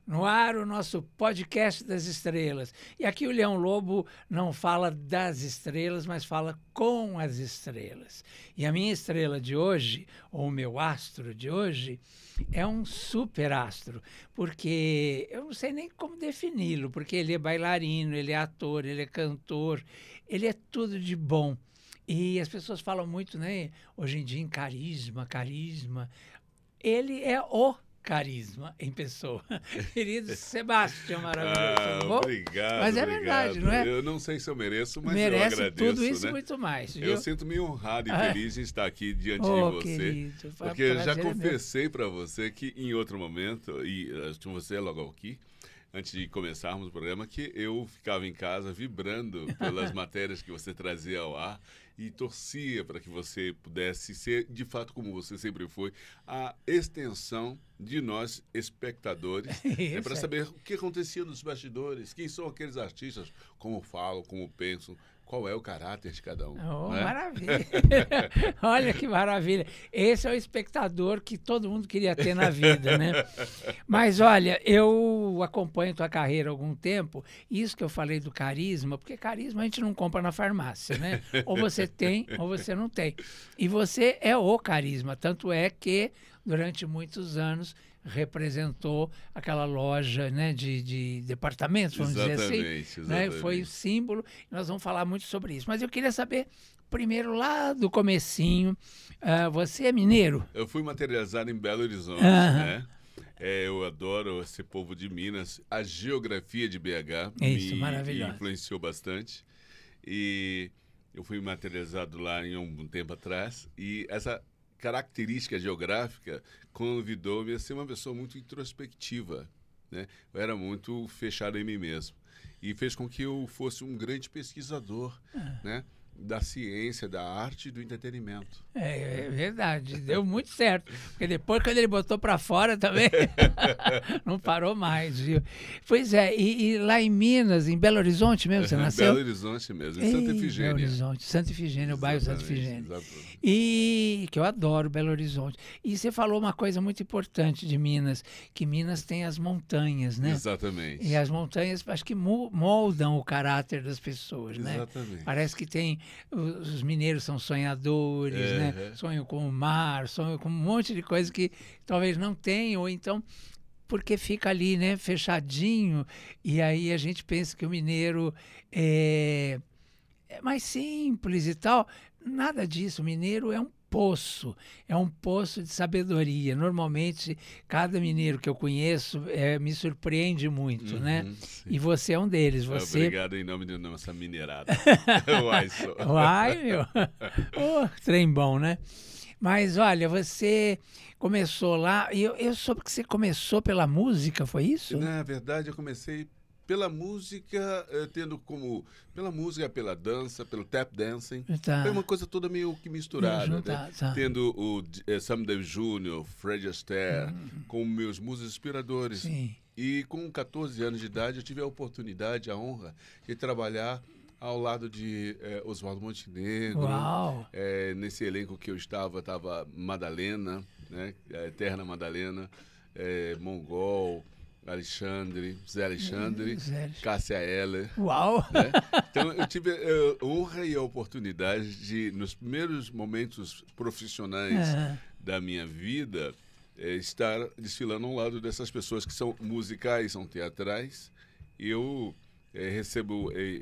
No ar, o nosso podcast das estrelas. E aqui o Leão Lobo não fala das estrelas, mas fala com as estrelas. E a minha estrela de hoje, ou o meu astro de hoje, é um super astro, porque eu não sei nem como defini-lo, porque ele é bailarino, ele é ator, ele é cantor, ele é tudo de bom. E as pessoas falam muito, né, hoje em dia, em carisma, carisma. Ele é o carisma em pessoa. Querido Sebastião maravilhoso, tudo bom? Obrigado, Mas é obrigado. verdade, não é? Eu não sei se eu mereço, mas Merece eu agradeço, tudo isso né? e muito mais, viu? Eu sinto-me honrado e feliz em estar aqui diante de Oh, você. querido, foi um Porque eu já prazer meu. confessei para você que em outro momento, e você logo aqui, antes de começarmos o programa, que eu ficava em casa vibrando pelas matérias que você trazia ao ar e torcia para que você pudesse ser, de fato, como você sempre foi, a extensão de nós, espectadores, Isso, para é. saber o que acontecia nos bastidores, quem são aqueles artistas, como falam, como pensam, qual é o caráter de cada um. Oh, não é? maravilha! Olha que maravilha! Esse é o espectador que todo mundo queria ter na vida, né? Mas olha, eu acompanho tua carreira há algum tempo, isso que eu falei do carisma, porque carisma a gente não compra na farmácia, né? Ou você tem, ou você não tem. E você é o carisma, tanto é que durante muitos anos representou aquela loja, né, de departamentos, vamos dizer assim. Exatamente, Né? exatamente. Foi o símbolo, e nós vamos falar muito sobre isso. Mas eu queria saber, primeiro, lá do comecinho, você é mineiro? Eu fui materializado em Belo Horizonte, Aham. né? Eu adoro esse povo de Minas. A geografia de BH Isso, me maravilhosa. influenciou bastante. E eu fui materializado lá em um tempo atrás. E essa característica geográfica convidou-me a ser uma pessoa muito introspectiva, né? Eu era muito fechado em mim mesmo. E fez com que eu fosse um grande pesquisador, né? Da ciência, da arte e do entretenimento. É verdade, deu muito certo. Porque depois, quando ele botou para fora também, não parou mais, viu? Pois é, e lá em Minas, em Belo Horizonte mesmo, você nasceu? Belo Horizonte mesmo, em Santa Ei, Efigênia. Belo Horizonte, Santa Efigênia, o bairro Santa Exatamente, Efigênia. exatamente. E que eu adoro Belo Horizonte. E você falou uma coisa muito importante de Minas, que Minas tem as montanhas, né? Exatamente. E as montanhas, acho que moldam o caráter das pessoas, né? Exatamente. Parece que tem, os mineiros são sonhadores, né? Sonham com o mar, sonham com um monte de coisa que talvez não tenham, ou então porque fica ali, né, fechadinho, e aí a gente pensa que o mineiro é mais simples e tal. Nada disso, o mineiro é um poço de sabedoria. Normalmente, cada mineiro que eu conheço me surpreende muito, né? Sim. E você é um deles. Você... Obrigado em nome da nossa minerada. Uai, só. Uai, meu. Oh, trem bom, né? Mas olha, você começou lá, e eu soube que você começou pela música, foi isso? Na verdade, eu comecei pela música, pela música, pela dança, pelo tap dancing. Tá. Foi uma coisa toda meio que misturada, Tá. Tendo o Sam Davis Jr., Fred Astaire, com meus músicos inspiradores. Sim. E com 14 anos de idade, eu tive a oportunidade, a honra de trabalhar ao lado de Oswaldo Montenegro. Uau! Nesse elenco que eu estava Madalena, né? A Eterna Madalena, Mongol, Alexandre, Zé Alexandre, Cássia Eller. Uau! Né? Então, eu tive a honra e a oportunidade de, nos primeiros momentos profissionais da minha vida, estar desfilando ao lado dessas pessoas que são musicais, são teatrais. E eu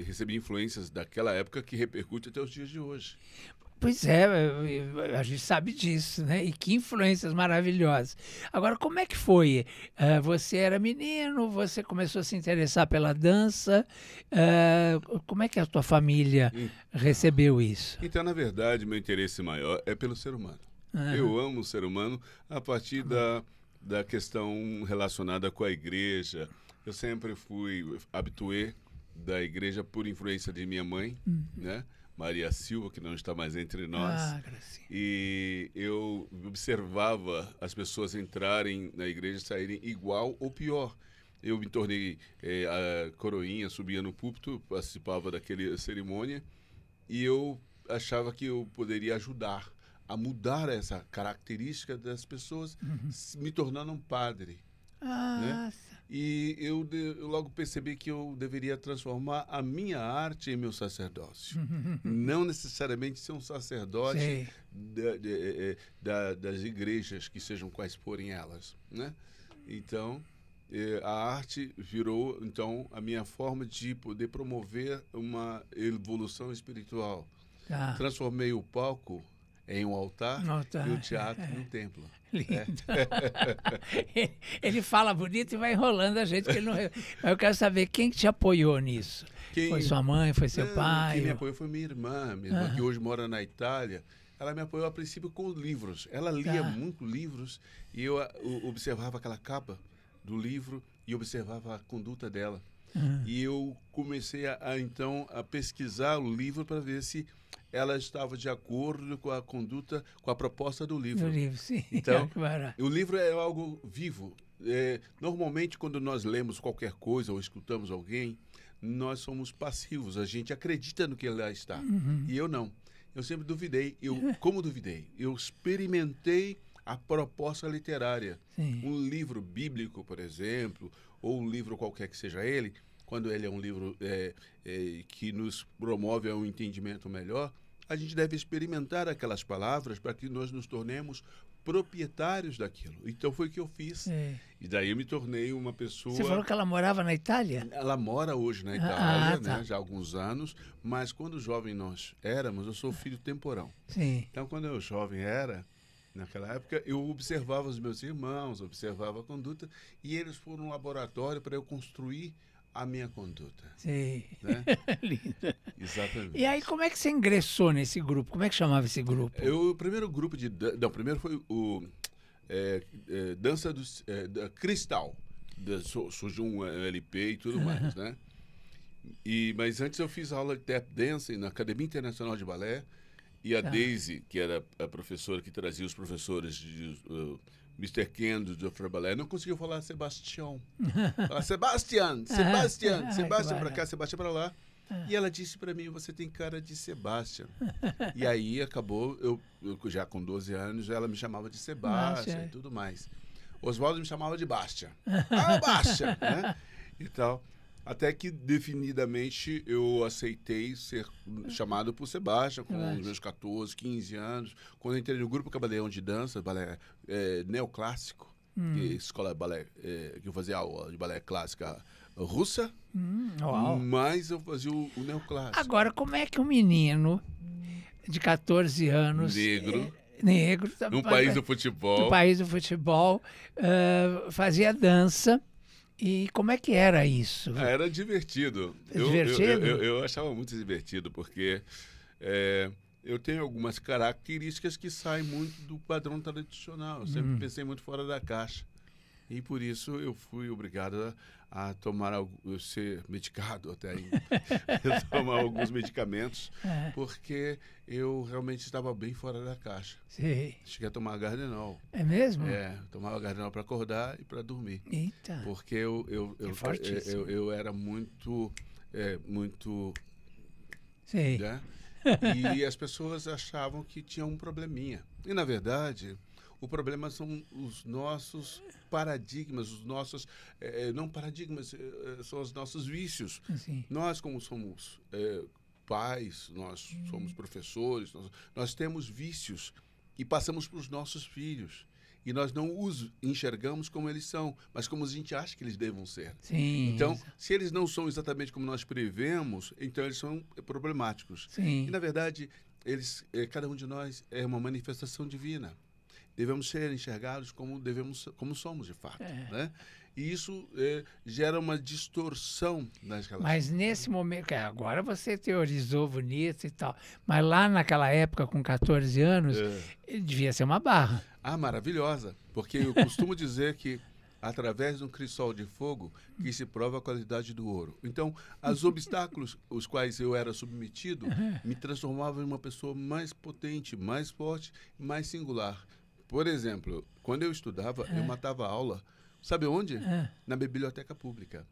recebi influências daquela época que repercute até os dias de hoje. Pois é, a gente sabe disso, né? E que influências maravilhosas. Agora, como é que foi? Você era menino, você começou a se interessar pela dança. Como é que a tua família recebeu isso? Então, na verdade, meu interesse maior é pelo ser humano. Eu amo o ser humano a partir da questão relacionada com a igreja. Eu sempre fui habitué da igreja por influência de minha mãe, né? Maria Silva, que não está mais entre nós. E eu observava as pessoas entrarem na igreja e saírem igual ou pior. Eu me tornei a coroinha, subia no púlpito, participava daquela cerimônia e eu achava que eu poderia ajudar a mudar essa característica das pessoas, me tornando um padre. Né? E eu logo percebi que eu deveria transformar a minha arte em meu sacerdócio. Não necessariamente ser um sacerdote das igrejas, que sejam quais forem elas, né? Então, a arte virou, então, a minha forma de poder promover uma evolução espiritual. Transformei o palco em um altar e o teatro num templo. Lindo. Ele fala bonito e vai enrolando a gente. Que ele não... Mas eu quero saber quem te apoiou nisso. Foi sua mãe, foi seu pai? Quem me apoiou foi minha irmã que hoje mora na Itália. Ela me apoiou a princípio com livros. Ela lia muito livros e eu observava aquela capa do livro e observava a conduta dela. E eu comecei então a pesquisar o livro para ver se ela estava de acordo com a conduta, com a proposta do livro. Do livro, sim. Então, o livro é algo vivo. Normalmente, quando nós lemos qualquer coisa ou escutamos alguém, nós somos passivos. A gente acredita no que lá está. E eu não. Eu sempre duvidei. Como duvidei? Eu experimentei a proposta literária. Sim. Um livro bíblico, por exemplo, ou um livro qualquer que seja ele, quando ele é um livro que nos promove a um entendimento melhor, a gente deve experimentar aquelas palavras para que nós nos tornemos proprietários daquilo. Então foi o que eu fiz. E daí eu me tornei uma pessoa... Você falou que ela morava na Itália? Ela mora hoje na Itália, né, já há alguns anos, mas quando jovem nós éramos, eu sou filho temporão. Sim. Então quando eu jovem naquela época, eu observava os meus irmãos, observava a conduta, e eles foram um laboratório para eu construir a minha conduta. Sim. Né? Linda. Exatamente. E aí, como é que você ingressou nesse grupo? Como é que chamava esse grupo? O primeiro grupo primeiro foi o Dança Cristal. Surgiu um LP e tudo mais, né? Mas antes eu fiz aula de tap dance na Academia Internacional de Balé, e a Daisy, que era a professora que trazia os professores de Mr. Ken do Dr. Balé, não conseguiu falar Sebastião. Fala Sebastian para cá, Sebastião para lá. E ela disse para mim, você tem cara de Sebastian. E aí acabou, eu já com 12 anos, ela me chamava de Sebastian e tudo mais. Oswaldo me chamava de Bastian. Bastian! Né? E tal. Até que, definidamente, eu aceitei ser chamado por Sebastião com os meus 14, 15 anos. Quando eu entrei no grupo Camaleão de Dança, balé neoclássico, escola de balé, que eu fazia aula de balé clássica russa, mas eu fazia o neoclássico. Agora, como é que um menino de 14 anos... Negro. No país do futebol. No país do futebol, fazia dança. E como é que era isso? Era divertido. Divertido? Eu achava muito divertido, porque eu tenho algumas características que saem muito do padrão tradicional. Eu sempre pensei muito fora da caixa. E por isso eu fui obrigado a ser medicado até aí. Tomar alguns medicamentos, porque eu realmente estava bem fora da caixa. Sim. Cheguei a tomar Gardenol. É mesmo? Tomava Gardenol para acordar e para dormir. Eita. Porque eu era muito... Sim. Né? E as pessoas achavam que tinha um probleminha. E, na verdade... O problema são os nossos paradigmas, os nossos... não paradigmas, são os nossos vícios. Sim. Nós, como somos pais, nós somos professores, nós temos vícios e passamos para os nossos filhos. E nós não os enxergamos como eles são, mas como a gente acha que eles devam ser. Sim. Então, se eles não são exatamente como nós prevemos, então eles são problemáticos. Sim. E, na verdade, cada um de nós é uma manifestação divina. Devemos ser enxergados como somos de fato, né? E isso gera uma distorção nas relações. Mas nesse momento, agora você teorizou bonito e tal, mas lá naquela época, com 14 anos, devia ser uma barra. Maravilhosa, porque eu costumo dizer que através de um crisol de fogo que se prova a qualidade do ouro. Então, os obstáculos os quais eu era submetido me transformavam em uma pessoa mais potente, mais forte e mais singular. Por exemplo, quando eu estudava, eu matava a aula Sabe onde? Na biblioteca pública.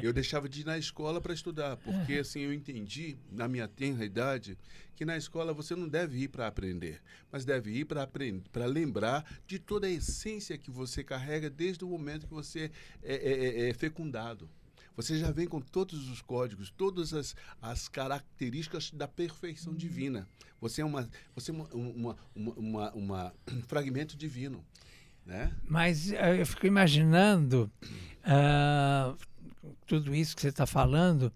Eu deixava de ir na escola para estudar, porque assim eu entendi, na minha tenra idade, que na escola você não deve ir para aprender, mas deve ir para lembrar de toda a essência que você carrega desde o momento que você é fecundado. Você já vem com todos os códigos, todas as características da perfeição divina. Você é um fragmento divino. Né? Mas eu fico imaginando tudo isso que você está falando,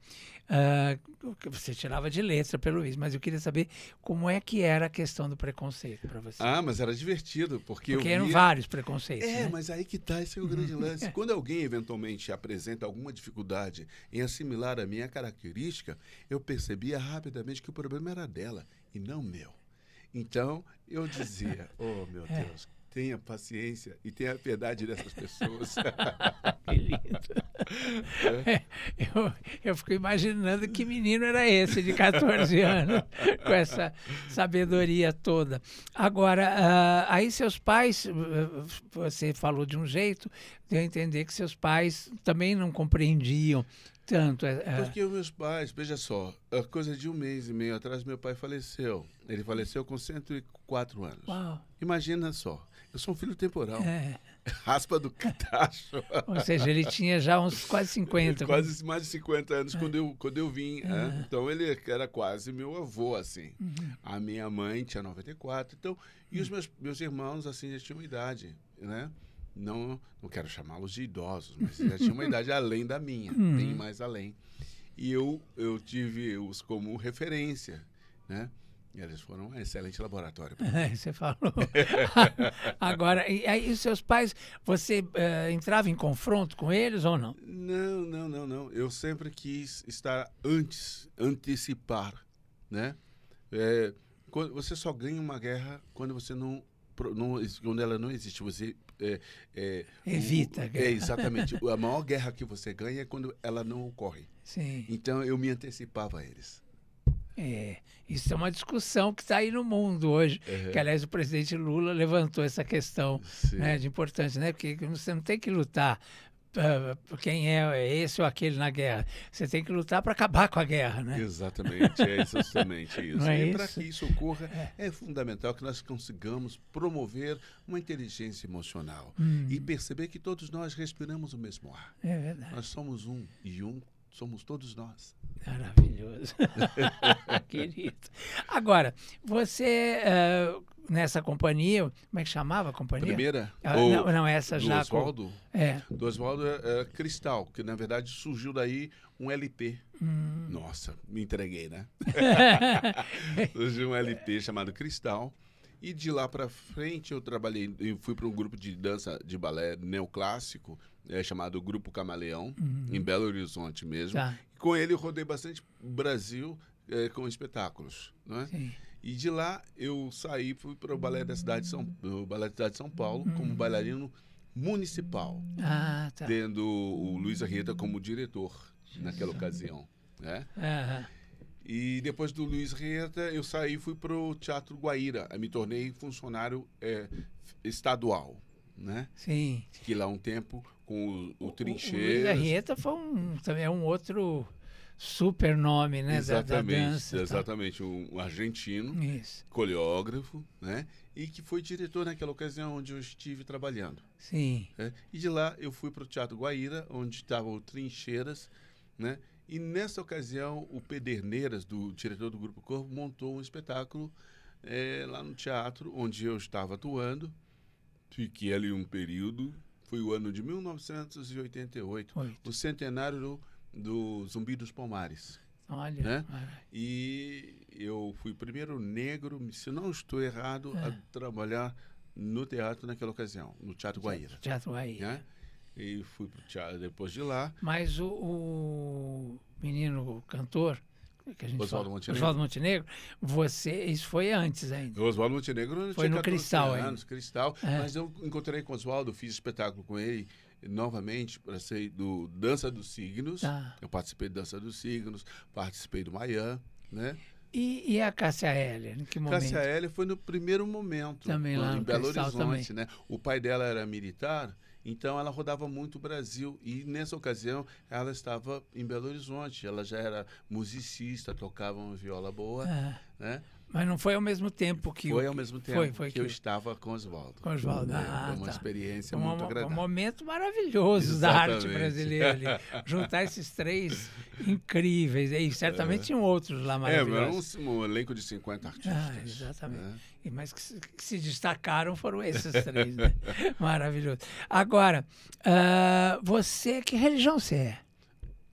que você tirava de letra pelo visto, mas eu queria saber como é que era a questão do preconceito para você. Mas era divertido, porque eram vários preconceitos. Né? Mas aí que está, esse é o grande lance. Quando alguém eventualmente apresenta alguma dificuldade em assimilar a minha característica, eu percebia rapidamente que o problema era dela e não meu. Então, eu dizia, oh meu Deus, tenha paciência e tenha piedade dessas pessoas. Que lindo. Eu fico imaginando que menino era esse de 14 anos, com essa sabedoria toda. Agora, aí seus pais, você falou de um jeito, deu a entender que seus pais também não compreendiam tanto. Porque os meus pais, veja só, coisa de 1 mês e meio atrás, meu pai faleceu. Ele faleceu com 104 anos. Uau. Imagina só, eu sou um filho temporal. Raspa do tacho. Ou seja, ele tinha já uns quase 50. Quase mais de 50 anos quando eu vim. Então, ele era quase meu avô, assim. A minha mãe tinha 94. Então, e os meus irmãos, assim, já tinham idade, né? Não quero chamá-los de idosos, mas já tinham uma idade além da minha, bem mais além. E eu tive-os como referência, né? E eles foram um excelente laboratório. Você falou. Agora, e aí os seus pais, você entrava em confronto com eles ou não? Não. Eu sempre quis estar antecipar, né? Você só ganha uma guerra quando você quando ela não existe. Você evita a guerra. Exatamente. A maior guerra que você ganha é quando ela não ocorre. Sim. Então, eu me antecipava a eles. Isso é uma discussão que está aí no mundo hoje, que aliás o presidente Lula levantou essa questão, né, de importante, né? Porque você não tem que lutar por quem é esse ou aquele na guerra, você tem que lutar para acabar com a guerra, né? Exatamente, é exatamente isso. Não é e para isso? que isso ocorra, é fundamental que nós consigamos promover uma inteligência emocional e perceber que todos nós respiramos o mesmo ar. É verdade. Nós somos um e somos todos nós. Maravilhoso. Querido. Agora, você, nessa companhia, como é que chamava a companhia? Primeira? Não, essa do já. Oswaldo? Do Oswaldo é Cristal, que na verdade surgiu daí um LP. Nossa, me entreguei, né? Surgiu um LP chamado Cristal. E de lá para frente eu fui para um grupo de dança de balé neoclássico, chamado Grupo Camaleão, em Belo Horizonte mesmo. Tá. E com ele eu rodei bastante Brasil com espetáculos, né? Sim. E de lá eu fui para o Balé da Cidade de São Paulo, como bailarino municipal, tendo o Luiz Arrieta como diretor naquela ocasião, né? E depois do Luiz Arrieta, eu saí e fui para o Teatro Guaíra. Me tornei funcionário estadual, né? Sim. Fiquei lá um tempo com o Trincheiras. O Luiz Arrieta foi também um outro super nome, né? Exatamente, da dança. exatamente. Um argentino, coreógrafo, né? E que foi diretor naquela ocasião onde eu estive trabalhando. Sim. E de lá eu fui para o Teatro Guaíra, onde estava o Trincheiras, né? E nessa ocasião, o Pederneiras, diretor do Grupo Corpo, montou um espetáculo lá no teatro, onde eu estava atuando. Fiquei ali um período, foi o ano de 1988, o centenário do Zumbi dos Palmares. Olha. Né? E eu fui o primeiro negro, se não estou errado, a trabalhar no teatro naquela ocasião, no Teatro Guaíra. Teatro Guaíra. Né? E fui para o teatro depois de lá. Mas o menino cantor, que a gente Oswaldo Montenegro, isso foi antes ainda. O Oswaldo Montenegro foi no Cristal anos, Cristal. Mas eu encontrei com o Oswaldo, fiz espetáculo com ele novamente, para ser do Dança dos Signos. Eu participei do Dança dos Signos, participei do Maian, né? E a Cássia Eller, em que momento? Cássia Eller foi no primeiro momento. Também lá no em Belo Cristal Horizonte, também. né? O pai dela era militar, então ela rodava muito o Brasil. E nessa ocasião ela estava em Belo Horizonte. Ela já era musicista, tocava uma viola boa, né? Mas não foi ao mesmo tempo que... Foi ao mesmo tempo foi que eu estava com Oswaldo. Com Oswaldo. Foi uma experiência muito agradável. Um momento maravilhoso da arte brasileira ali. Juntar esses três incríveis. E certamente tinham outros lá maravilhosos. Era um elenco de 50 artistas. Exatamente. Mas que se destacaram foram esses três, né? Maravilhoso. Agora, você, que religião você é?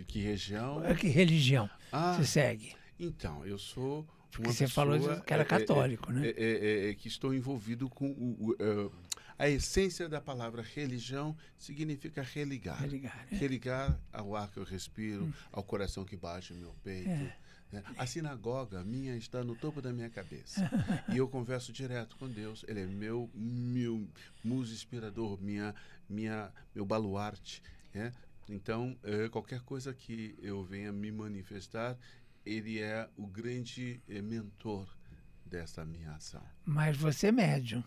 Que região? Que religião você segue? Então, eu sou... Porque você falou que era católico, né? Que estou envolvido com a essência da palavra religião significa religar. Religar ao ar que eu respiro, ao coração que bate no meu peito. Né? A sinagoga minha está no topo da minha cabeça. E eu converso direto com Deus. Ele é meu muso inspirador, meu baluarte. Né? Então, qualquer coisa que eu venha me manifestar, ele é o grande mentor dessa minha ação. Mas você é médium.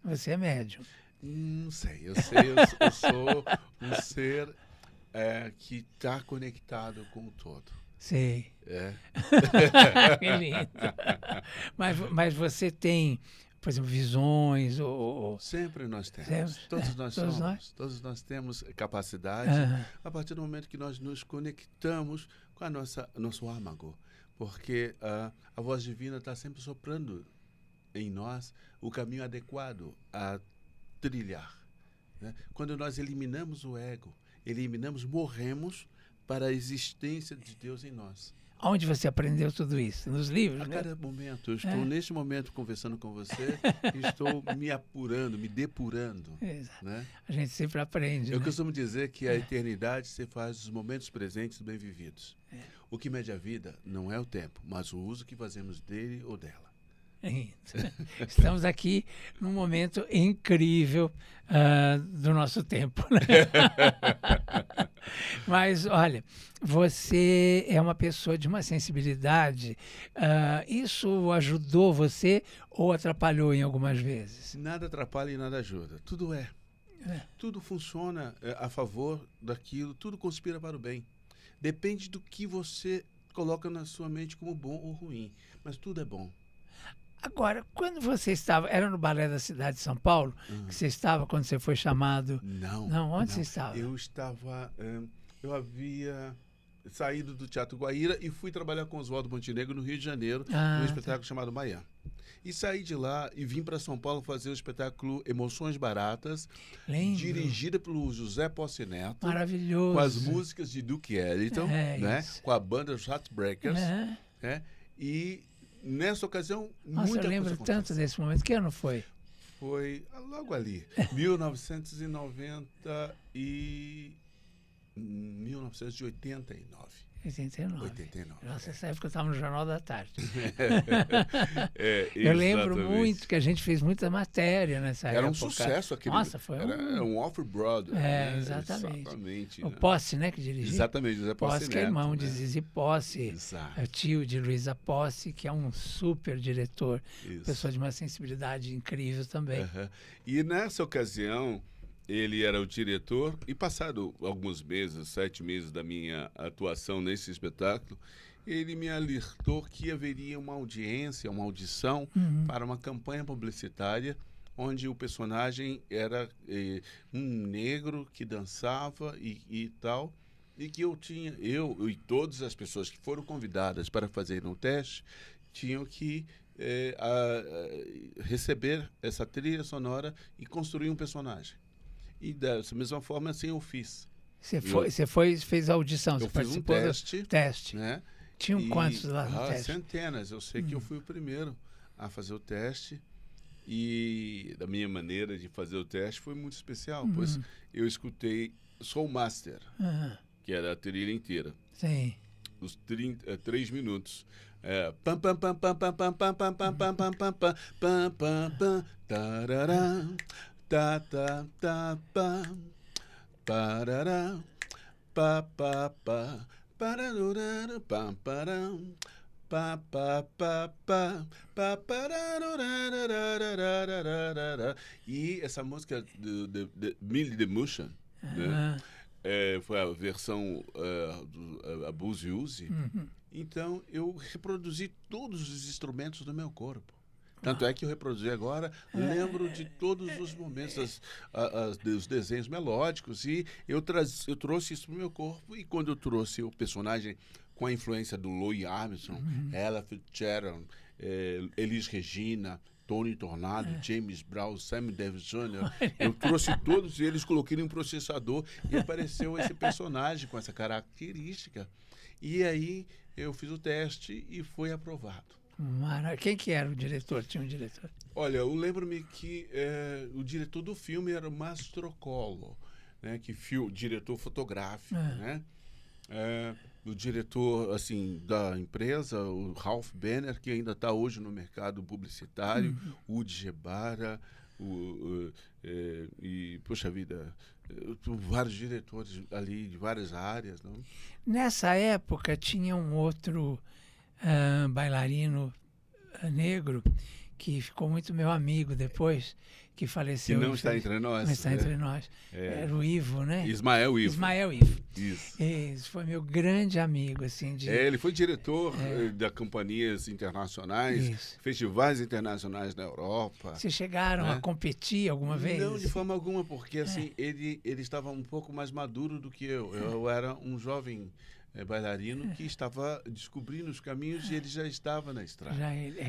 Você é médium. Não sei. Eu sou um ser que está conectado com o todo. Sei. Que lindo. Mas você tem, por exemplo, visões ou... Sempre nós temos. Todos nós temos capacidade a partir do momento que nós nos conectamos com a nosso âmago, porque a voz divina está sempre soprando em nós o caminho adequado a trilhar. Né? Quando nós eliminamos o ego, morremos para a existência de Deus em nós. Onde você aprendeu tudo isso? Nos livros? A cada momento. Eu estou, neste momento, conversando com você e estou me apurando, me depurando. Exato. Né? A gente sempre aprende. Eu costumo dizer que a eternidade se faz dos momentos presentes bem vividos. O que mede a vida não é o tempo, mas o uso que fazemos dele ou dela. Estamos aqui num momento incrível do nosso tempo. Né? Mas, olha, você é uma pessoa de uma sensibilidade. Isso ajudou você ou atrapalhou em algumas vezes? Nada atrapalha e nada ajuda. Tudo Tudo funciona a favor daquilo, tudo conspira para o bem. Depende do que você coloca na sua mente como bom ou ruim, mas tudo é bom. Agora, quando você estava... Era no Balé da Cidade de São Paulo que você estava quando você foi chamado? Não. Onde você estava? Eu estava... eu havia saído do Teatro Guaíra e fui trabalhar com Oswaldo Montenegro no Rio de Janeiro, num espetáculo chamado Maian. E saí de lá e vim para São Paulo fazer o espetáculo Emoções Baratas, dirigida pelo José Posse Neto. Maravilhoso. Com as músicas de Duke Ellington, né? Com a banda Os Heartbreakers. Né? E nessa ocasião, muita coisa eu lembro tanto desse momento. Que ano foi? Foi logo ali, 1989. 89. Nossa, essa época eu estava no Jornal da Tarde. Eu lembro muito que a gente fez muita matéria nessa época. Era um sucesso aquele. Nossa, foi era um off-Broadway. Né? Exatamente. O né? Posse, né, que dirigia. Exatamente, José Posse Neto, que é irmão né? de Zizi Posse, é tio de Luísa Posse, que é um super diretor, pessoa de uma sensibilidade incrível também. E nessa ocasião, ele era o diretor e passado alguns meses, 7 meses da minha atuação nesse espetáculo, ele me alertou que haveria uma audição para uma campanha publicitária onde o personagem era um negro que dançava e tal, e que eu e todas as pessoas que foram convidadas para fazerem o teste tinham que receber essa trilha sonora e construir um personagem. E dessa mesma forma, assim, eu fiz. Você fez a audição, você participou do teste. Né? Tinham quantos lá no teste? Centenas. Eu sei que eu fui o primeiro a fazer o teste. E da minha maneira de fazer o teste foi muito especial, pois eu escutei Soul Master, que era a trilha inteira. Sim. Os 3 minutos. Pam pam pam pam pam pam pam pam pam pam pam pam pam pam pam tarará. Ta ta ta pa parará pa pa pa parará pam param Pá, pá, pá, pá, pá, parararararararararara. E essa música de Millie the Motion, né? Foi a versão do Abuse Use. Então, eu reproduzi todos os instrumentos do meu corpo. Tanto é que eu reproduzi agora, lembro de todos os momentos, dos desenhos melódicos, e eu trouxe isso para o meu corpo, e quando eu trouxe o personagem com a influência do Louis Armstrong, Ella Fitzgerald, Elis Regina, Tony Tornado, James Brown, Sammy Davis Jr., eu trouxe todos eles, coloquei em um processador e apareceu esse personagem com essa característica. E aí eu fiz o teste e foi aprovado. Quem que era o diretor? Tinha um diretor? Olha, eu lembro-me que o diretor do filme era o Mastrocolo, né, diretor fotográfico, né? O diretor assim da empresa, o Ralph Benner, que ainda está hoje no mercado publicitário, o Udi Gebara, e, poxa vida, vários diretores ali de várias áreas. Não? Nessa época tinha um outro bailarino negro que ficou muito meu amigo depois, que faleceu. Que não está entre nós. Não está entre nós. Era o Ivo, né? Ismael Ivo. Ismael Ivo. Isso. Esse foi meu grande amigo, assim. Ele foi diretor de companhias internacionais, festivais internacionais na Europa. Vocês chegaram a competir alguma vez? Não, de forma alguma, porque assim, ele estava um pouco mais maduro do que eu. Eu era um jovem bailarino que estava descobrindo os caminhos e ele já estava na estrada. Ele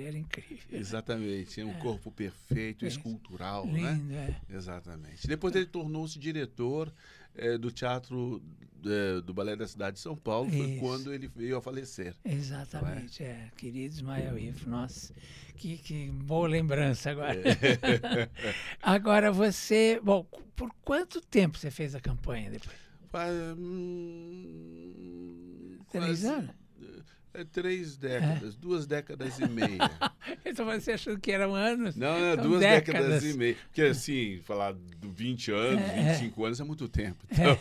era incrível. Exatamente, tinha um corpo perfeito, escultural, lindo, né? Exatamente. Depois ele tornou-se diretor do Teatro do Balé da Cidade de São Paulo, foi quando ele veio a falecer. Exatamente, querido Ismael Ivo, nossa, que boa lembrança agora. Agora você, bom, por quanto tempo você fez a campanha depois? 3 anos? 3 décadas, 2 décadas e meia. Então você achando que eram anos? Não, 2 décadas e meia. Porque assim, falar de 20 anos, 25 anos é muito tempo. Então...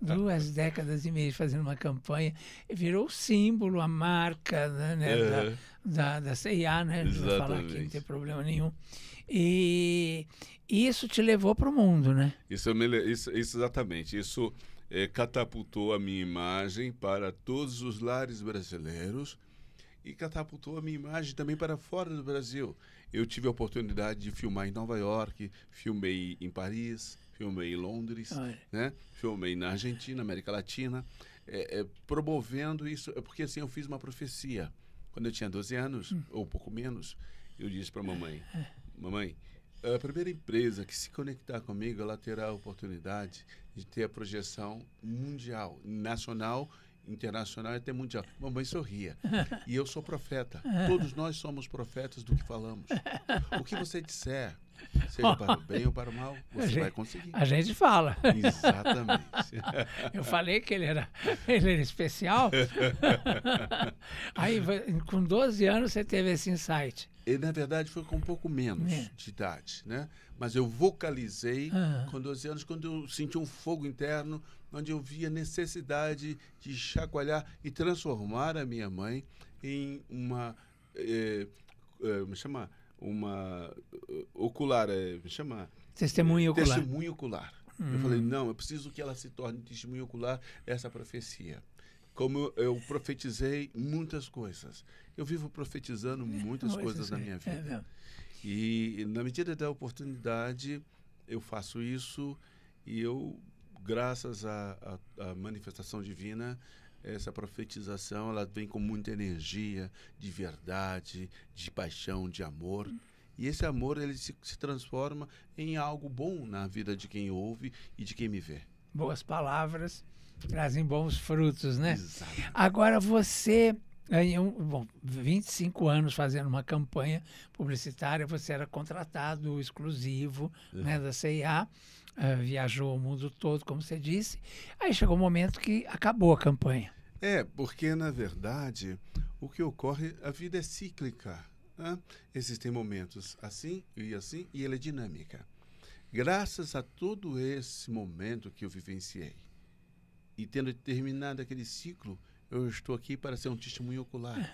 2 décadas e meia fazendo uma campanha. Virou o símbolo, a marca, né, da CIA, né? Não vou falar aqui, não tem problema nenhum. E isso te levou para o mundo, né? Isso exatamente. Isso catapultou a minha imagem para todos os lares brasileiros e catapultou a minha imagem também para fora do Brasil. Eu tive a oportunidade de filmar em Nova York, filmei em Paris, filmei em Londres, né? Filmei na Argentina, América Latina, promovendo isso, porque assim eu fiz uma profecia. Quando eu tinha 12 anos, ou pouco menos, eu disse para a mamãe, mamãe, a primeira empresa que se conectar comigo, ela terá a oportunidade de ter a projeção mundial, nacional, internacional e até mundial. Mamãe sorria. E eu sou profeta. Todos nós somos profetas do que falamos. O que você disser, seja para o bem ou para o mal, você vai conseguir. A gente fala. Exatamente. Eu falei que ele era especial. Aí, com 12 anos, você teve esse insight. E, na verdade, foi com um pouco menos de idade, né? Mas eu vocalizei com 12 anos, quando eu senti um fogo interno, onde eu via necessidade de chacoalhar e transformar a minha mãe em uma... ocular, testemunho ocular. Testemunho ocular. Eu falei, não, eu preciso que ela se torne testemunho ocular dessa profecia. Como eu profetizei muitas coisas. Eu vivo profetizando muitas coisas na minha vida. E, na medida da oportunidade, eu faço isso e eu, graças à manifestação divina, essa profetização, ela vem com muita energia, de verdade, de paixão, de amor. E esse amor, ele se transforma em algo bom na vida de quem ouve e de quem me vê. Boas palavras trazem bons frutos, né? Exato. Agora você, 25 anos fazendo uma campanha publicitária, você era contratado exclusivo, né, da CIA, viajou o mundo todo, como você disse. Aí chegou um momento que acabou a campanha. Porque, na verdade, o que ocorre, a vida é cíclica, né? Existem momentos assim, e ela é dinâmica. Graças a todo esse momento que eu vivenciei, e tendo terminado aquele ciclo, eu estou aqui para ser um testemunho ocular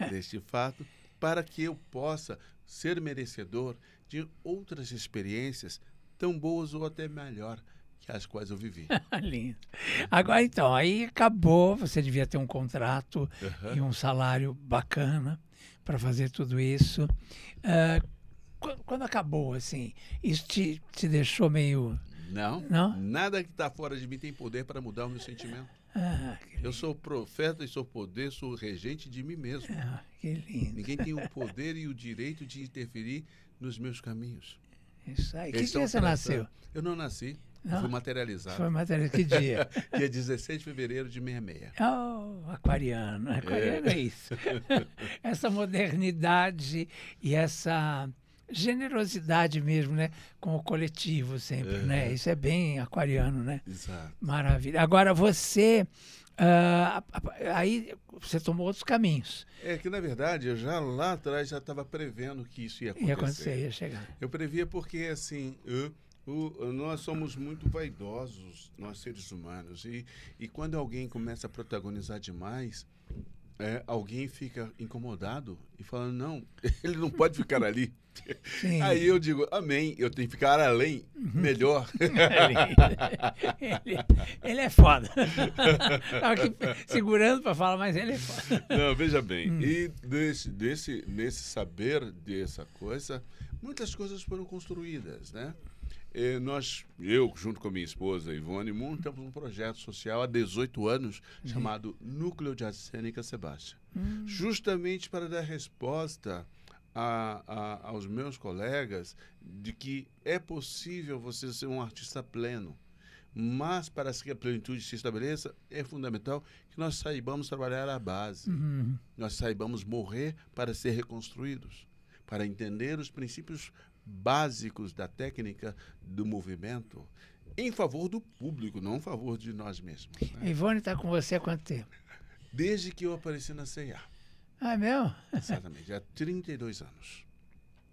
deste fato, para que eu possa ser merecedor de outras experiências tão boas ou até melhor que as quais eu vivi. Lindo. Agora, então, aí acabou, você devia ter um contrato e um salário bacana para fazer tudo isso. Quando acabou, assim, isso te deixou meio... Não, nada que está fora de mim tem poder para mudar o meu sentimento. Eu sou profeta e sou poder, sou regente de mim mesmo. Que lindo. Ninguém tem o poder e o direito de interferir nos meus caminhos. Isso aí. Que dia você nasceu? Eu não nasci. Não. Fui materializado. Foi materializado. Que dia? Dia 16 de fevereiro de 66. Oh, aquariano. Aquariano é isso. Essa modernidade e essa generosidade mesmo, né? Com o coletivo sempre, né? Isso é bem aquariano, né? Exato. Maravilha. Agora, você... aí você tomou outros caminhos. É que, na verdade, eu já lá atrás já estava prevendo que isso ia acontecer. Ia acontecer, ia chegar. Eu previa porque, assim... nós somos muito vaidosos, nós seres humanos, e quando alguém começa a protagonizar demais, alguém fica incomodado e falando, não, ele não pode ficar ali. Sim. Aí eu digo, amém, eu tenho que ficar além, melhor. Ele é foda. Estava aqui segurando para falar, mas ele é foda. Não, veja bem, e nesse saber dessa coisa, muitas coisas foram construídas, né? Eu, junto com a minha esposa, Ivone, montamos um projeto social há 18 anos chamado Núcleo de Arte Cênica Sebastião. Justamente para dar resposta aos meus colegas de que é possível você ser um artista pleno. Mas para que a plenitude se estabeleça, é fundamental que nós saibamos trabalhar a base. Nós saibamos morrer para ser reconstruídos, para entender os princípios básicos da técnica do movimento em favor do público, não em favor de nós mesmos. Né? A Ivone está com você há quanto tempo? Desde que eu apareci na C&A. Ah, é mesmo? Exatamente, há 32 anos.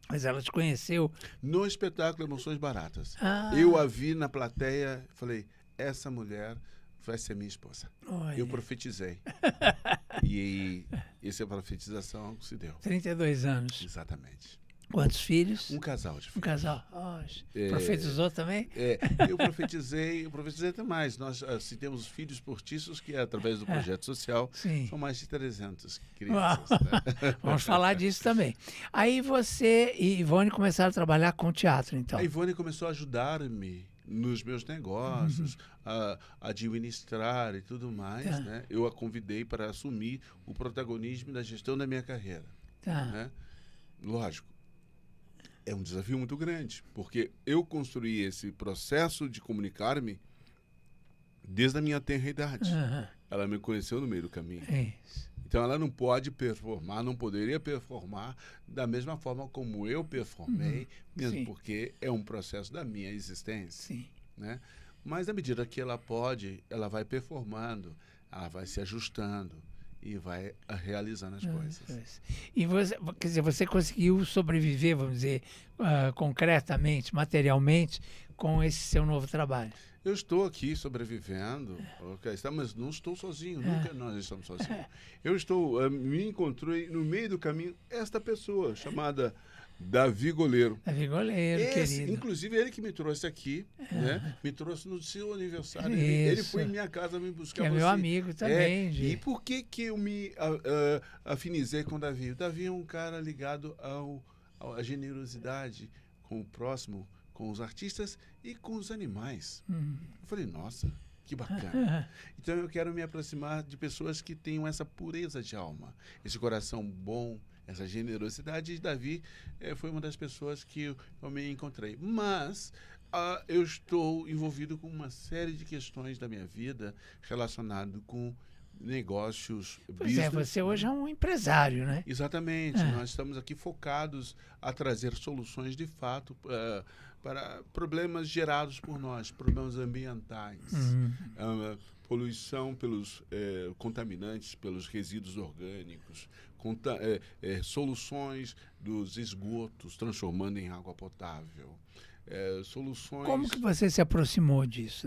Mas ela te conheceu? No espetáculo Emoções Baratas. Eu a vi na plateia, falei, essa mulher vai ser minha esposa. Olha. Eu profetizei. E essa profetização se deu. 32 anos. Exatamente. Quantos filhos? Um casal de filhos. Um casal. Profetizou também? Eu profetizei até mais. Nós temos filhos postiços que, através do projeto social, são mais de 300 crianças. Né? Vamos falar disso também. Aí você e Ivone começaram a trabalhar com teatro, então? A Ivone começou a ajudar-me nos meus negócios, a administrar e tudo mais. Né? Eu a convidei para assumir o protagonismo da gestão da minha carreira. Né? Lógico. É um desafio muito grande, porque eu construí esse processo de comunicar-me desde a minha tenra idade. Ela me conheceu no meio do caminho. Então, ela não pode performar, não poderia performar da mesma forma como eu performei, mesmo porque é um processo da minha existência. Né? Mas, à medida que ela pode, ela vai performando, ela vai se ajustando e vai realizando as coisas. E você, quer dizer, você conseguiu sobreviver, vamos dizer, concretamente, materialmente, com esse seu novo trabalho? Eu estou aqui sobrevivendo, mas não estou sozinho, nunca nós estamos sozinhos. Eu me encontrei no meio do caminho esta pessoa chamada Davi Goleiro. Davi Goleiro, querido. Inclusive, ele que me trouxe aqui, né? Me trouxe no seu aniversário. Ele foi em minha casa me buscar. Que é meu amigo também, E por que eu me afinizei com o Davi? O Davi é um cara ligado à generosidade com o próximo, com os artistas e com os animais. Eu falei, nossa, que bacana. Então, eu quero me aproximar de pessoas que tenham essa pureza de alma, esse coração bom, essa generosidade. E Davi foi uma das pessoas que eu me encontrei. Mas eu estou envolvido com uma série de questões da minha vida relacionado com negócios, business. Você hoje é um empresário, né? Exatamente. Nós estamos aqui focados a trazer soluções de fato para problemas gerados por nós, problemas ambientais, poluição pelos contaminantes, pelos resíduos orgânicos, soluções dos esgotos transformando em água potável, soluções. Como que você se aproximou disso,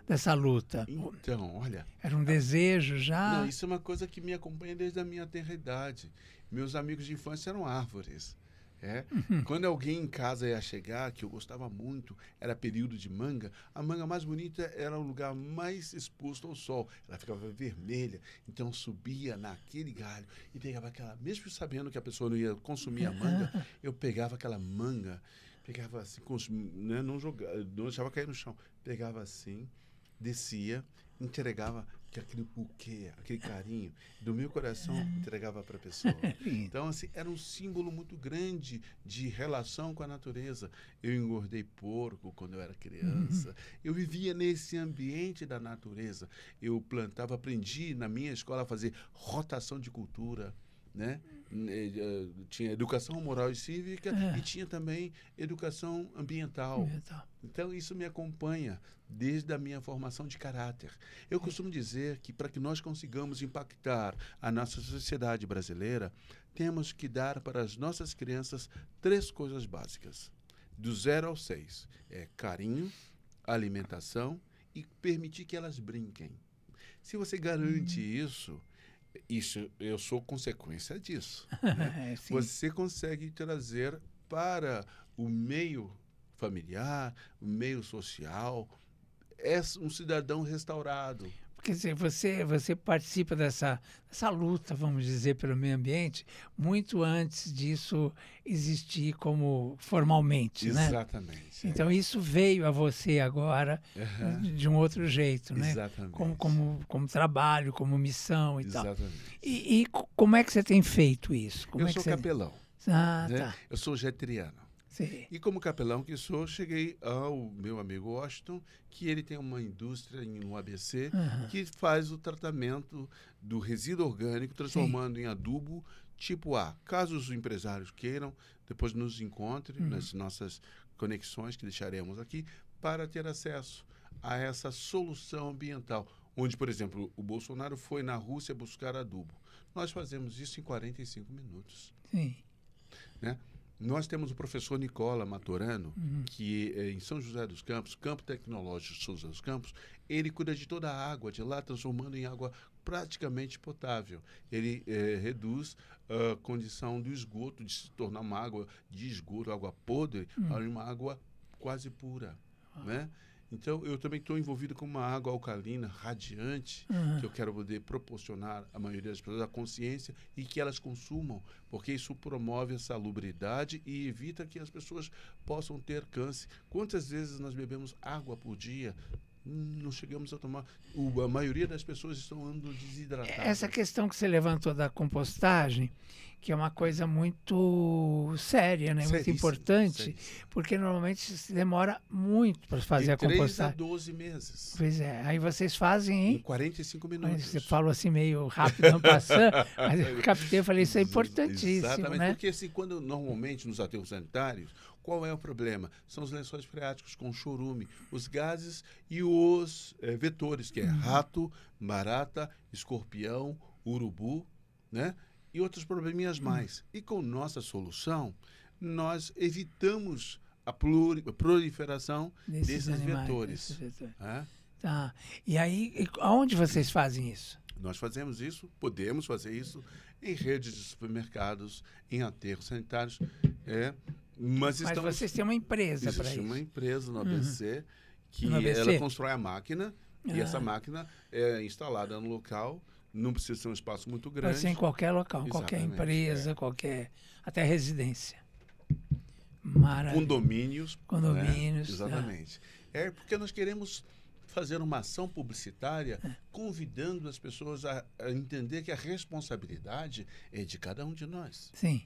dessa luta? Então, olha... Era um desejo já? Não, isso é uma coisa que me acompanha desde a minha tenra idade. Meus amigos de infância eram árvores. Quando alguém em casa ia chegar, que eu gostava muito, era período de manga, a manga mais bonita era o lugar mais exposto ao sol. Ela ficava vermelha, então subia naquele galho e pegava aquela, mesmo sabendo que a pessoa não ia consumir a manga, eu pegava aquela manga, pegava assim, né, não jogava, não deixava cair no chão, pegava assim, descia, entregava aquele buquê, aquele carinho do meu coração, entregava para a pessoa. Então, assim, era um símbolo muito grande de relação com a natureza. Eu engordei porco quando eu era criança. Eu vivia nesse ambiente da natureza. Eu plantava, aprendi na minha escola a fazer rotação de cultura, né? Tinha educação moral e cívica e tinha também educação ambiental. Então, isso me acompanha desde a minha formação de caráter. Eu costumo dizer que para que nós consigamos impactar a nossa sociedade brasileira, temos que dar para as nossas crianças 3 coisas básicas. Do 0 ao 6. Carinho, alimentação e permitir que elas brinquem. Se você garante isso, eu sou consequência disso. Né? Você consegue trazer para o meio familiar, o meio social, um cidadão restaurado. Quer dizer, você participa dessa luta, vamos dizer, pelo meio ambiente, muito antes disso existir como formalmente, né? Exatamente. Então, isso veio a você agora de um outro jeito, né? Exatamente. Como trabalho, como missão e Exatamente. tal. E como é que você tem feito isso? Eu sou capelão. Né? Tá. Eu sou jeteriano. Sim. E como capelão que sou, cheguei ao meu amigo Washington, que ele tem uma indústria no ABC que faz o tratamento do resíduo orgânico, transformando em adubo tipo A. Caso os empresários queiram, depois nos encontrem nas nossas conexões que deixaremos aqui, para ter acesso a essa solução ambiental. Onde, por exemplo, o Bolsonaro foi na Rússia buscar adubo. Nós fazemos isso em 45 minutos. Sim. Né? Nós temos o professor Nicola Maturano, que em São José dos Campos, Campo Tecnológico de São José dos Campos, ele cuida de toda a água de lá, transformando em água praticamente potável. Ele reduz a condição do esgoto, de se tornar uma água de esgoto, água podre, para uma água quase pura. Né? Então, eu também estou envolvido com uma água alcalina radiante, que eu quero poder proporcionar à maioria das pessoas a consciência e que elas consumam, porque isso promove a salubridade e evita que as pessoas possam ter câncer. Quantas vezes nós bebemos água por dia? Não chegamos a tomar. A maioria das pessoas estão andando desidratadas. Essa questão que você levantou da compostagem, que é uma coisa muito séria, né? Muito importante, porque normalmente se demora muito para fazer a compostagem. 3 a 12 meses. Pois é. Aí vocês fazem em 45 minutos. Você falou assim meio rápido, não passando, mas eu captei, eu falei, isso é importantíssimo. Exatamente, né? porque assim, quando normalmente nos aterros sanitários, qual é o problema? São os lençóis freáticos com chorume, os gases e os vetores, que é rato, barata, escorpião, urubu, né? E outros probleminhas mais. E com nossa solução, nós evitamos a proliferação desses vetores. Tá. E aí, aonde vocês fazem isso? Nós fazemos isso, podemos fazer isso em redes de supermercados, em aterros sanitários. Mas vocês têm uma empresa para isso? Existe uma empresa no ABC que ela constrói a máquina e essa máquina é instalada no local. Não precisa ser um espaço muito grande. Pode ser em qualquer local, qualquer empresa, até residência. Maravilha. Condomínios. Né? Exatamente. Porque nós queremos fazer uma ação publicitária convidando as pessoas a entender que a responsabilidade é de cada um de nós. Sim,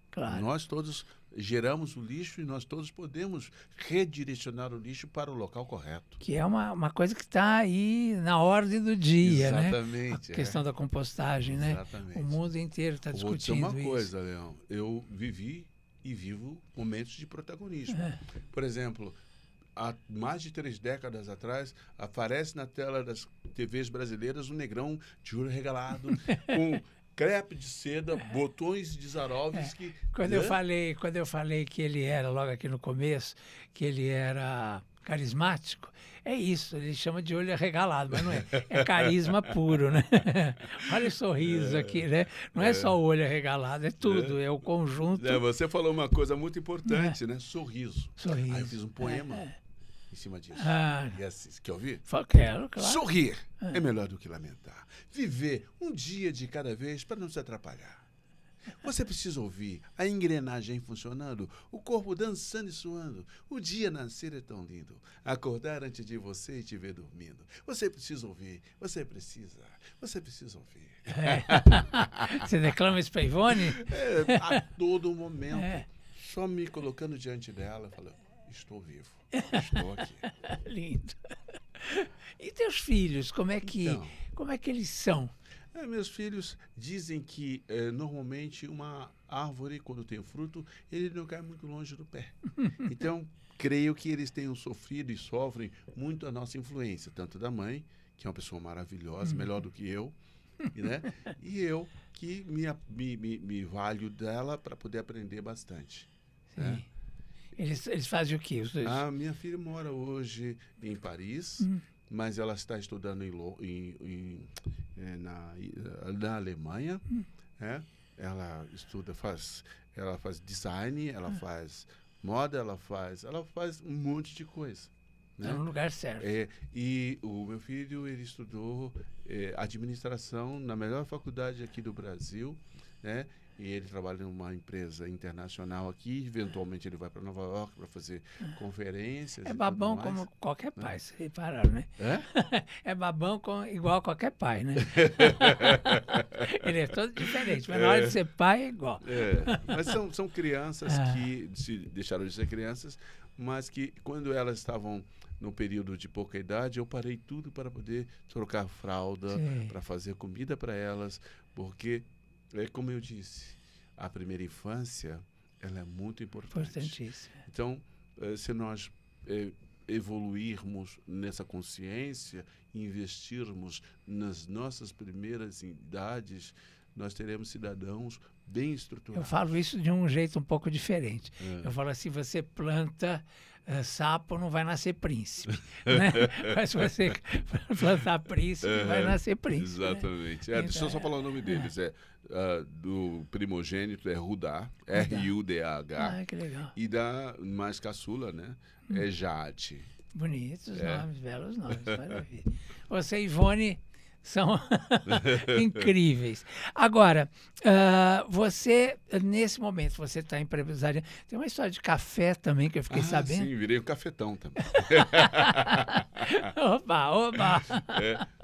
claro. Nós todos geramos o lixo e nós todos podemos redirecionar o lixo para o local correto. Que é uma coisa que está aí na ordem do dia, Exatamente, né? A questão da compostagem, Exatamente. né? O mundo inteiro está discutindo isso. Vou dizer uma coisa, Leão. Eu vivi e vivo momentos de protagonismo. Por exemplo, há mais de 3 décadas atrás, aparece na tela das TVs brasileiras um negrão de olho regalado, com crepe de seda, botões de Swarovski. Quando eu falei que ele era, logo aqui no começo, que ele era carismático, é isso, ele chama de olho arregalado, mas não é. É carisma puro, né? Olha o sorriso aqui, né? Não é só o olho arregalado, é tudo, é o conjunto. Você falou uma coisa muito importante, né? Sorriso. Sorriso. Aí eu fiz um poema em cima disso. E assim, quer ouvir? Quero, claro. Sorrir é melhor do que lamentar. Viver um dia de cada vez para não se atrapalhar. Você precisa ouvir a engrenagem funcionando, o corpo dançando e suando. O dia nascer é tão lindo. Acordar antes de você e te ver dormindo. Você precisa ouvir, você precisa ouvir. Você declama isso para Ivone? A todo momento. Só me colocando diante dela, falando, estou vivo, estou aqui. Lindo. E teus filhos, como é que eles são? Meus filhos dizem que, normalmente, uma árvore, quando tem fruto, ele não cai muito longe do pé. Então, creio que eles tenham sofrido e sofrem muito a nossa influência, tanto da mãe, que é uma pessoa maravilhosa, melhor do que eu, né? E eu, que me valho dela para poder aprender bastante. Né? Eles fazem o quê, os dois? A minha filha mora hoje em Paris, mas ela está estudando na Alemanha. Ela estuda, ela faz design, ela faz moda, ela faz um monte de coisa. Né? Está no lugar certo. E o meu filho, ele estudou administração na melhor faculdade aqui do Brasil, né? E ele trabalha numa empresa internacional aqui. Eventualmente ele vai para Nova York para fazer conferências. É babão como qualquer pai, vocês repararam, né? É babão igual a qualquer pai, né? Ele é todo diferente, mas na hora de ser pai é igual. Mas são crianças que deixaram de ser crianças, mas que quando elas estavam no período de pouca idade, eu parei tudo para poder trocar fralda, para fazer comida para elas, porque como eu disse, a primeira infância, ela é muito importante. Importantíssima. Então, se nós evoluirmos nessa consciência, investirmos nas nossas primeiras idades, nós teremos cidadãos bem estruturados. Eu falo isso de um jeito um pouco diferente. Eu falo assim, você planta sapo, não vai nascer príncipe. Né? Mas se você plantar príncipe, vai nascer príncipe. Exatamente. Né? Deixa eu só falar o nome deles. Do primogênito é Rudá, R-U-D-A-H. Que legal. E da mais caçula, né? É Jade. Bonitos nomes, belos nomes. Maravilha. Você e Ivone são incríveis. Agora, você, nesse momento, você está empresariando. Tem uma história de café também que eu fiquei sabendo. Sim, virei um cafetão também. Oba!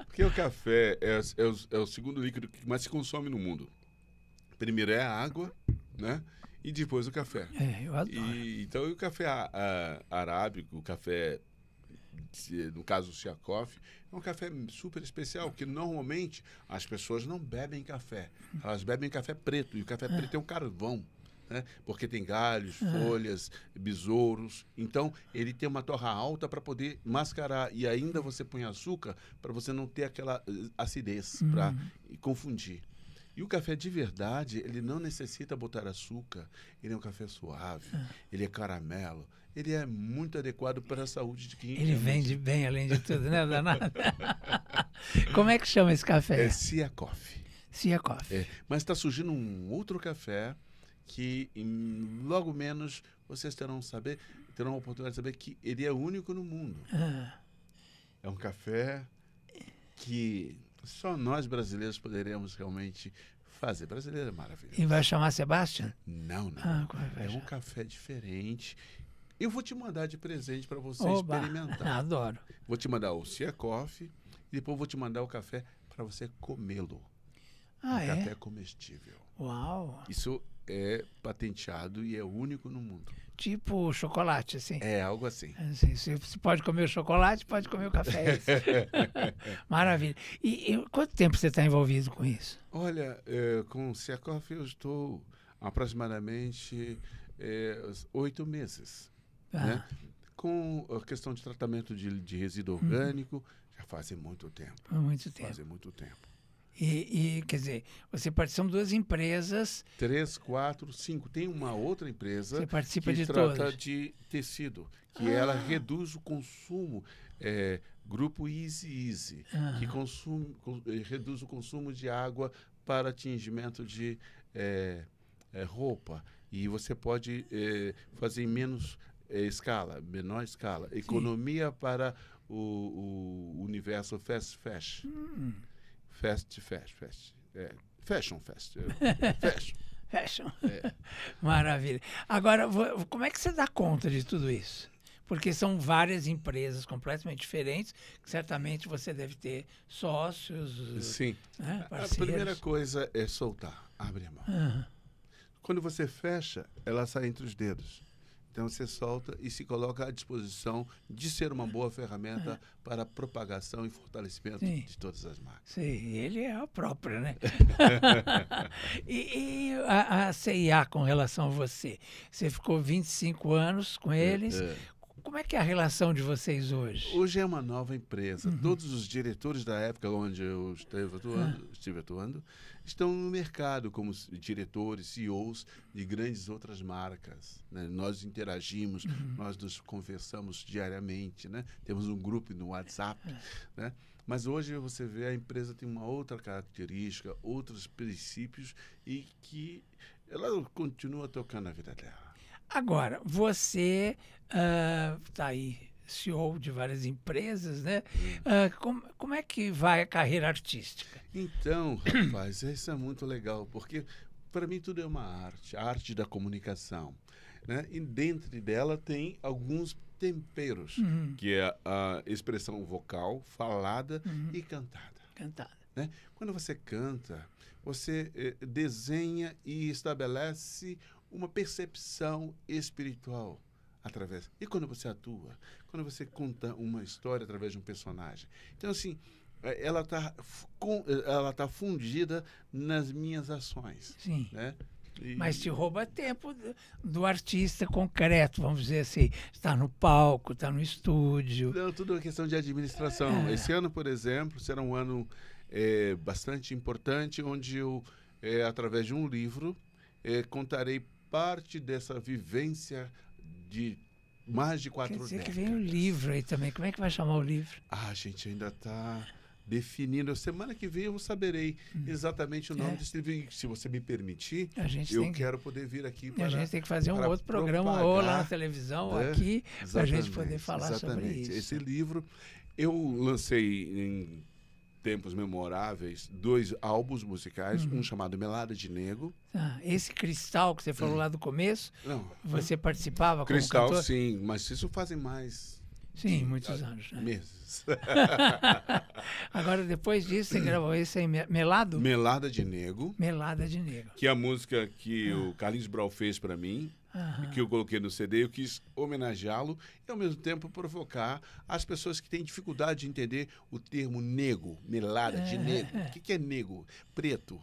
Porque o café é o segundo líquido que mais se consome no mundo. Primeiro é a água, né? E depois o café. Eu adoro. Então, o café arábico, o café, no caso o Sia Coffee, é um café super especial, porque normalmente as pessoas não bebem café. Elas bebem café preto, e o café preto é um carvão. Né? Porque tem galhos, folhas, besouros. Então, ele tem uma torra alta para poder mascarar. E ainda você põe açúcar para você não ter aquela acidez, para confundir. E o café de verdade, ele não necessita botar açúcar. Ele é um café suave, ele é caramelo. Ele é muito adequado para a saúde de quem... Ele vende bem, além de tudo, né, danado? Como é que chama esse café? É Sia Coffee. Sia Coffee. Mas está surgindo um outro café que logo menos vocês terão a oportunidade de saber que ele é único no mundo. É um café que só nós brasileiros poderemos realmente fazer. Brasileiro é maravilhoso. E vai chamar Sebastian? Não. É um café diferente. Eu vou te mandar de presente para você experimentar. Adoro. Vou te mandar o Sia Coffee e depois vou te mandar o café para você comê-lo. Café comestível. Uau! Isso é patenteado e é único no mundo. Tipo chocolate, assim? É, algo assim. Se pode comer o chocolate, pode comer o café. Maravilha. E quanto tempo você está envolvido com isso? Olha, com o Sia Coffee eu estou aproximadamente 8 meses. Né? Com a questão de tratamento de resíduo orgânico, já fazem muito tempo. Há muito tempo. Fazem muito tempo. Quer dizer, são 2 empresas. 3, 4, 5. Tem uma outra empresa Você participa que de trata todas. de tecido, que ela reduz o consumo. Grupo Easy, que reduz o consumo de água para tingimento de roupa. E você pode fazer em menor escala. Economia para o universo fast fashion. Fashion. Fashion. Maravilha. Agora, como é que você dá conta de tudo isso? Porque são várias empresas completamente diferentes, que certamente você deve ter sócios, Sim. Né, A primeira coisa é soltar, abre a mão. Quando você fecha, ela sai entre os dedos. Então você solta e se coloca à disposição de ser uma boa ferramenta para a propagação e fortalecimento de todas as marcas. Sim, ele é a própria, né? E a CIA com relação a você? Você ficou 25 anos com eles. Como é que é a relação de vocês hoje? Hoje é uma nova empresa. Todos os diretores da época onde eu estive atuando estão no mercado como diretores, CEOs de grandes outras marcas, né? Nós interagimos, nós nos conversamos diariamente, né? Temos um grupo no WhatsApp, né? Mas hoje você vê a empresa tem uma outra característica, outros princípios e que ela continua tocando a vida dela. Agora, você está aí, CEO de várias empresas, né? Como é que vai a carreira artística? Então, rapaz, isso é muito legal, porque para mim tudo é uma arte, a arte da comunicação, né? E dentro dela tem alguns temperos, que é a expressão vocal, falada e cantada. Né? Quando você canta, você desenha e estabelece uma percepção espiritual através. E quando você atua, quando você conta uma história através de um personagem. Então, assim, ela tá fundida nas minhas ações. Sim. Né? Mas te rouba tempo do artista concreto, vamos dizer assim. Está no palco, está no estúdio. Não, tudo é questão de administração. Esse ano, por exemplo, será um ano bastante importante, onde eu, através de um livro, contarei parte dessa vivência de mais de 4 décadas. Quer dizer que vem um livro aí também. Como é que vai chamar o livro? A gente ainda está definindo. Semana que vem eu saberei exatamente o nome desse livro. Se você me permitir, eu quero poder vir aqui para... A gente tem que fazer um outro programa, ou lá na televisão, ou aqui, para a gente poder falar sobre isso. Esse livro, eu lancei em tempos memoráveis 2 álbuns musicais, um chamado Melada de Negro. Esse Cristal que você falou lá do começo, não, você participava como Cristal, cantor? sim, mas isso fazem mais... Sim, muitos anos. Né? Meses. Agora, depois disso, você gravou esse aí, Melado? Melada de Negro. Melada de Negro. Que é a música que o Carlinhos Brau fez para mim, que eu coloquei no CD. Eu quis homenageá-lo e, ao mesmo tempo, provocar as pessoas que têm dificuldade de entender o termo negro, melada de negro. O que é negro? Preto.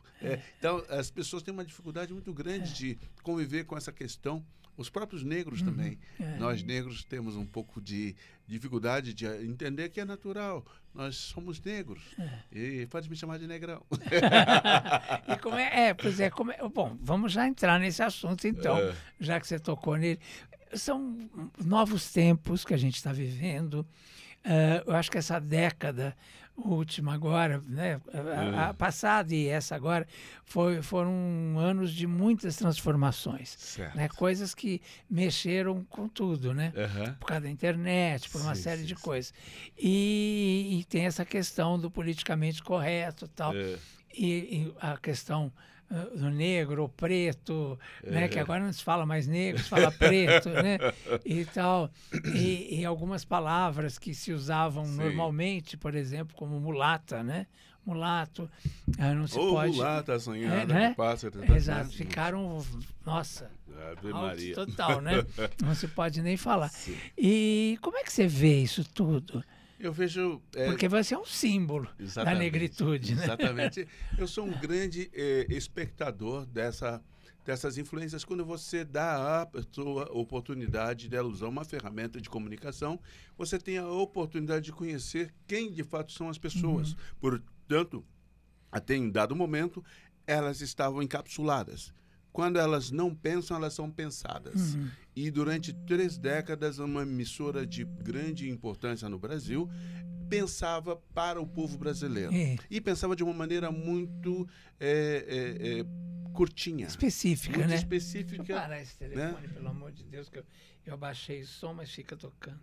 Então, as pessoas têm uma dificuldade muito grande de conviver com essa questão. Os próprios negros também. Nós, negros, temos um pouco de dificuldade de entender que é natural. Nós somos negros. E pode me chamar de negrão. E como bom, vamos já entrar nesse assunto, então, já que você tocou nele. São novos tempos que a gente está vivendo. Eu acho que essa década última agora, né, a passada e essa agora, foram anos de muitas transformações, né, coisas que mexeram com tudo, né, por causa da internet, por uma série de coisas. E tem essa questão do politicamente correto e tal, e a questão do negro ou preto, né? Que agora não se fala mais negro, se fala preto, né? E tal. E algumas palavras que se usavam normalmente, por exemplo, como mulata, né? Mulato, não se pode... mulata, assanhada, né? que passa... Exato, ficaram, nossa, Maria. total, né? Não se pode nem falar. Sim. E como é que você vê isso tudo? Eu vejo... Porque você é um símbolo da negritude, né? Exatamente. Eu sou um grande espectador dessas influências quando você dá à pessoa a oportunidade dela usar uma ferramenta de comunicação, você tem a oportunidade de conhecer quem de fato são as pessoas. Portanto, até em dado momento, elas estavam encapsuladas. Quando elas não pensam, elas são pensadas. E durante 3 décadas, uma emissora de grande importância no Brasil pensava para o povo brasileiro. E pensava de uma maneira muito curtinha. Específica, muito né? específica. Deixa eu parar esse telefone, pelo amor de Deus, que eu abaixei o som, mas fica tocando.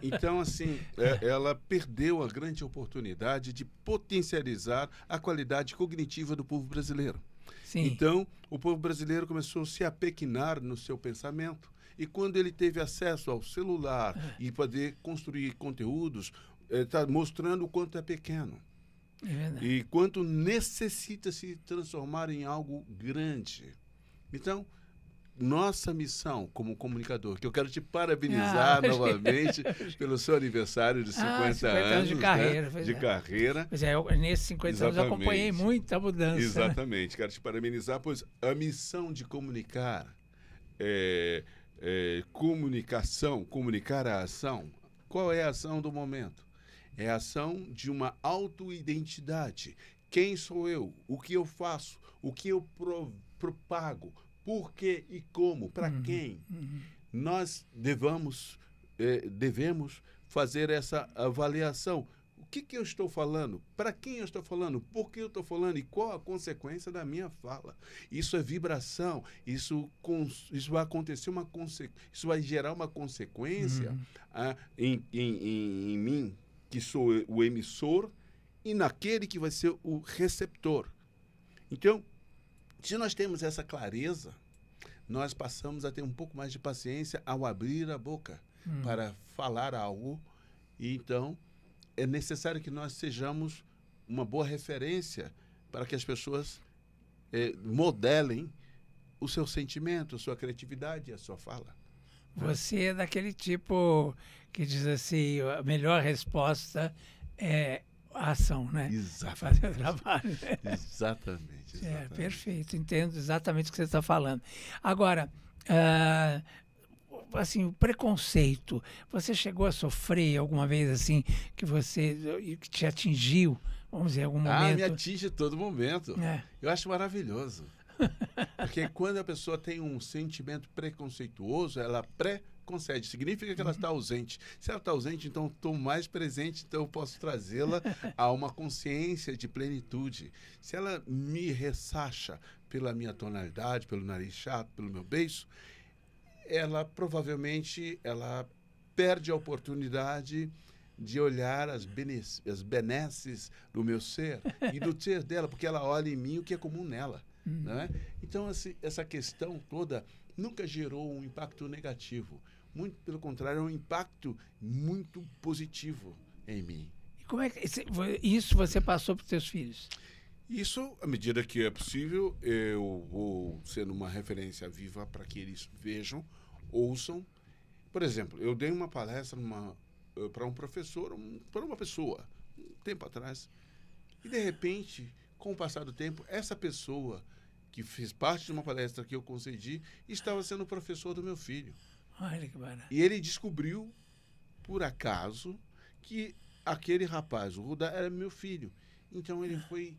Então, assim, ela perdeu a grande oportunidade de potencializar a qualidade cognitiva do povo brasileiro. Sim. Então, o povo brasileiro começou a se apequenar no seu pensamento. E quando ele teve acesso ao celular e poder construir conteúdos, está mostrando o quanto é pequeno. É verdade. E quanto necessita se transformar em algo grande. Então, nossa missão como comunicador, que eu quero te parabenizar novamente pelo seu aniversário de 50 anos de carreira. Né? De carreira. Pois é, nesses 50 anos eu acompanhei muita mudança. Exatamente. Né? Quero te parabenizar, pois a missão de comunicar, comunicação, comunicar a ação. Qual é a ação do momento? É a ação de uma autoidentidade. Quem sou eu? O que eu faço? O que eu propago? Por quê e como? Para quem? Nós devemos fazer essa avaliação. O que eu estou falando? Para quem eu estou falando? Por que eu estou falando? E qual a consequência da minha fala? Isso é vibração. Isso vai acontecer isso vai gerar uma consequência em mim, que sou o emissor, e naquele que vai ser o receptor. Então, se nós temos essa clareza, nós passamos a ter um pouco mais de paciência ao abrir a boca para falar algo. E então, é necessário que nós sejamos uma boa referência para que as pessoas modelem o seu sentimento, a sua criatividade e a sua fala. Você é daquele tipo que diz assim, a melhor resposta é a ação, né? Exatamente. Fazer o trabalho. Exatamente. Perfeito, entendo exatamente o que você está falando. Agora, assim, o preconceito, você chegou a sofrer alguma vez assim, que te atingiu, vamos dizer, em algum momento? Me atinge a todo momento. Eu acho maravilhoso. Porque quando a pessoa tem um sentimento preconceituoso, ela concede, significa que ela está ausente. Se ela está ausente, então estou mais presente, então eu posso trazê-la a uma consciência de plenitude. Se ela me ressacha pela minha tonalidade, pelo nariz chato, pelo meu beiço, ela provavelmente perde a oportunidade de olhar as benesses do meu ser e do ser dela, porque ela olha em mim o que é comum nela. Né? Então, essa questão toda nunca gerou um impacto negativo. Muito pelo contrário, é um impacto muito positivo em mim. E como é que isso você passou para os seus filhos? Isso, à medida que é possível, eu vou sendo uma referência viva para que eles vejam, ouçam. Por exemplo, eu dei uma palestra para um professor, para uma pessoa, um tempo atrás, e de repente, com o passar do tempo, essa pessoa que fez parte de uma palestra que eu concedi estava sendo professor do meu filho. Olha que barato. E ele descobriu, por acaso, que aquele rapaz, o Rudá, era meu filho. Então ele foi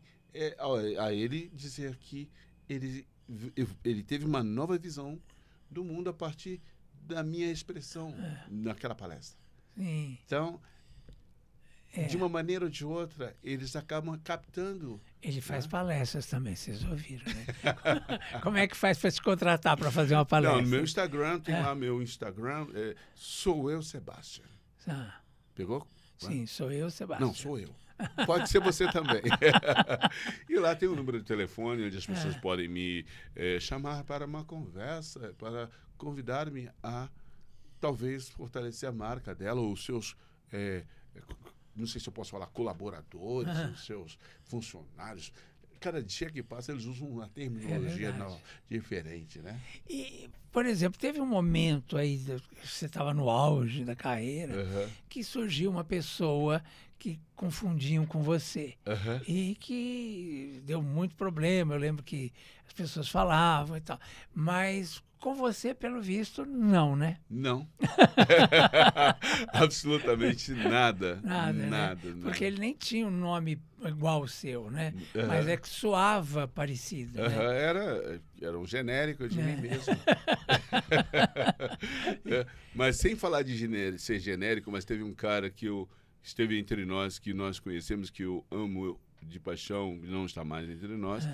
a ele dizer que ele teve uma nova visão do mundo a partir da minha expressão naquela palestra. Sim. Então, de uma maneira ou de outra, eles acabam captando. Ele faz palestras também, vocês ouviram, né? Como é que faz para se contratar para fazer uma palestra? Não, no meu Instagram, tem lá meu Instagram, sou eu, Sebastião. Pegou? Sim, sou eu, Sebastião. Não, sou eu. Pode ser você também. E lá tem um número de telefone onde as pessoas podem me chamar para uma conversa, para convidar-me a, talvez, fortalecer a marca dela ou os seus... não sei se eu posso falar colaboradores, os seus funcionários. Cada dia que passa, eles usam uma terminologia diferente, né? E, por exemplo, teve um momento aí, você estava no auge da carreira, que surgiu uma pessoa que confundiam com você. E que deu muito problema. Eu lembro que as pessoas falavam e tal. Mas Com você, pelo visto, não, né? Não. Absolutamente nada. Nada, né? Nada. Porque ele nem tinha um nome igual o seu, né? Uhum. Mas é que soava parecido, né? Era um genérico de mim mesmo. Mas sem falar de ser genérico, mas teve um cara que esteve entre nós, que nós conhecemos, que eu amo de paixão, não está mais entre nós.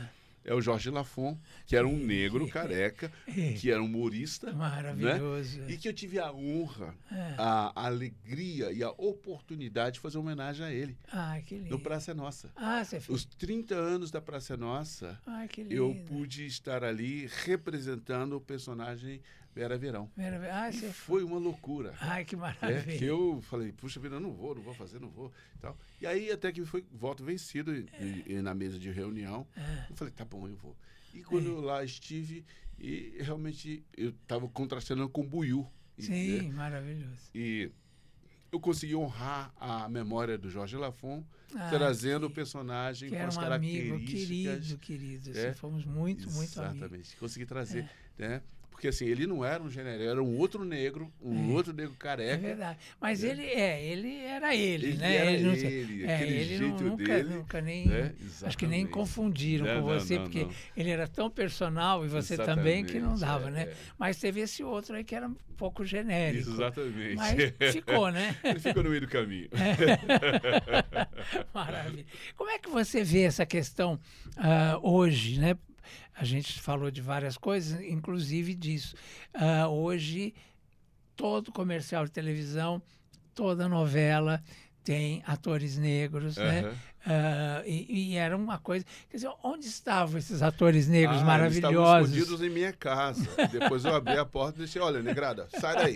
É o Jorge Lafon, que era um negro careca, que era um humorista. Maravilhoso. Né? E que eu tive a honra, a alegria e a oportunidade de fazer homenagem a ele. Ah, que lindo. No Praça é Nossa. Você fez. Os 30 anos da Praça é Nossa, Que lindo. eu pude estar ali representando o personagem Vera Verão. Você foi uma loucura. Que maravilha. Que eu falei, puxa vida, não vou fazer. Tal. E aí até que voto vencido na mesa de reunião. Eu falei, tá bom, eu vou. E quando eu lá estive, e realmente eu estava contracenando com o Buiú. Sim, maravilhoso. E eu consegui honrar a memória do Jorge Lafon, trazendo o personagem com as características. Querido. Fomos muito amigos. Exatamente. Consegui trazer, né? Porque assim, ele não era um genérico, era um outro negro careca. É verdade. Mas ele era ele, né? Era aquele jeito dele. Nunca nem... Acho que nem confundiram com você, porque ele era tão personal, e você também, que não dava, né? Mas teve esse outro aí que era um pouco genérico. Exatamente. Mas ficou, né? Ele ficou no meio do caminho. Maravilha. Como é que você vê essa questão hoje, né? A gente falou de várias coisas, inclusive disso. Hoje, todo comercial de televisão, toda novela tem atores negros, né? E era uma coisa... Quer dizer, onde estavam esses atores negros maravilhosos? Eles estavam escondidos em minha casa. Depois eu abri a porta e disse, olha, negrada, sai daí.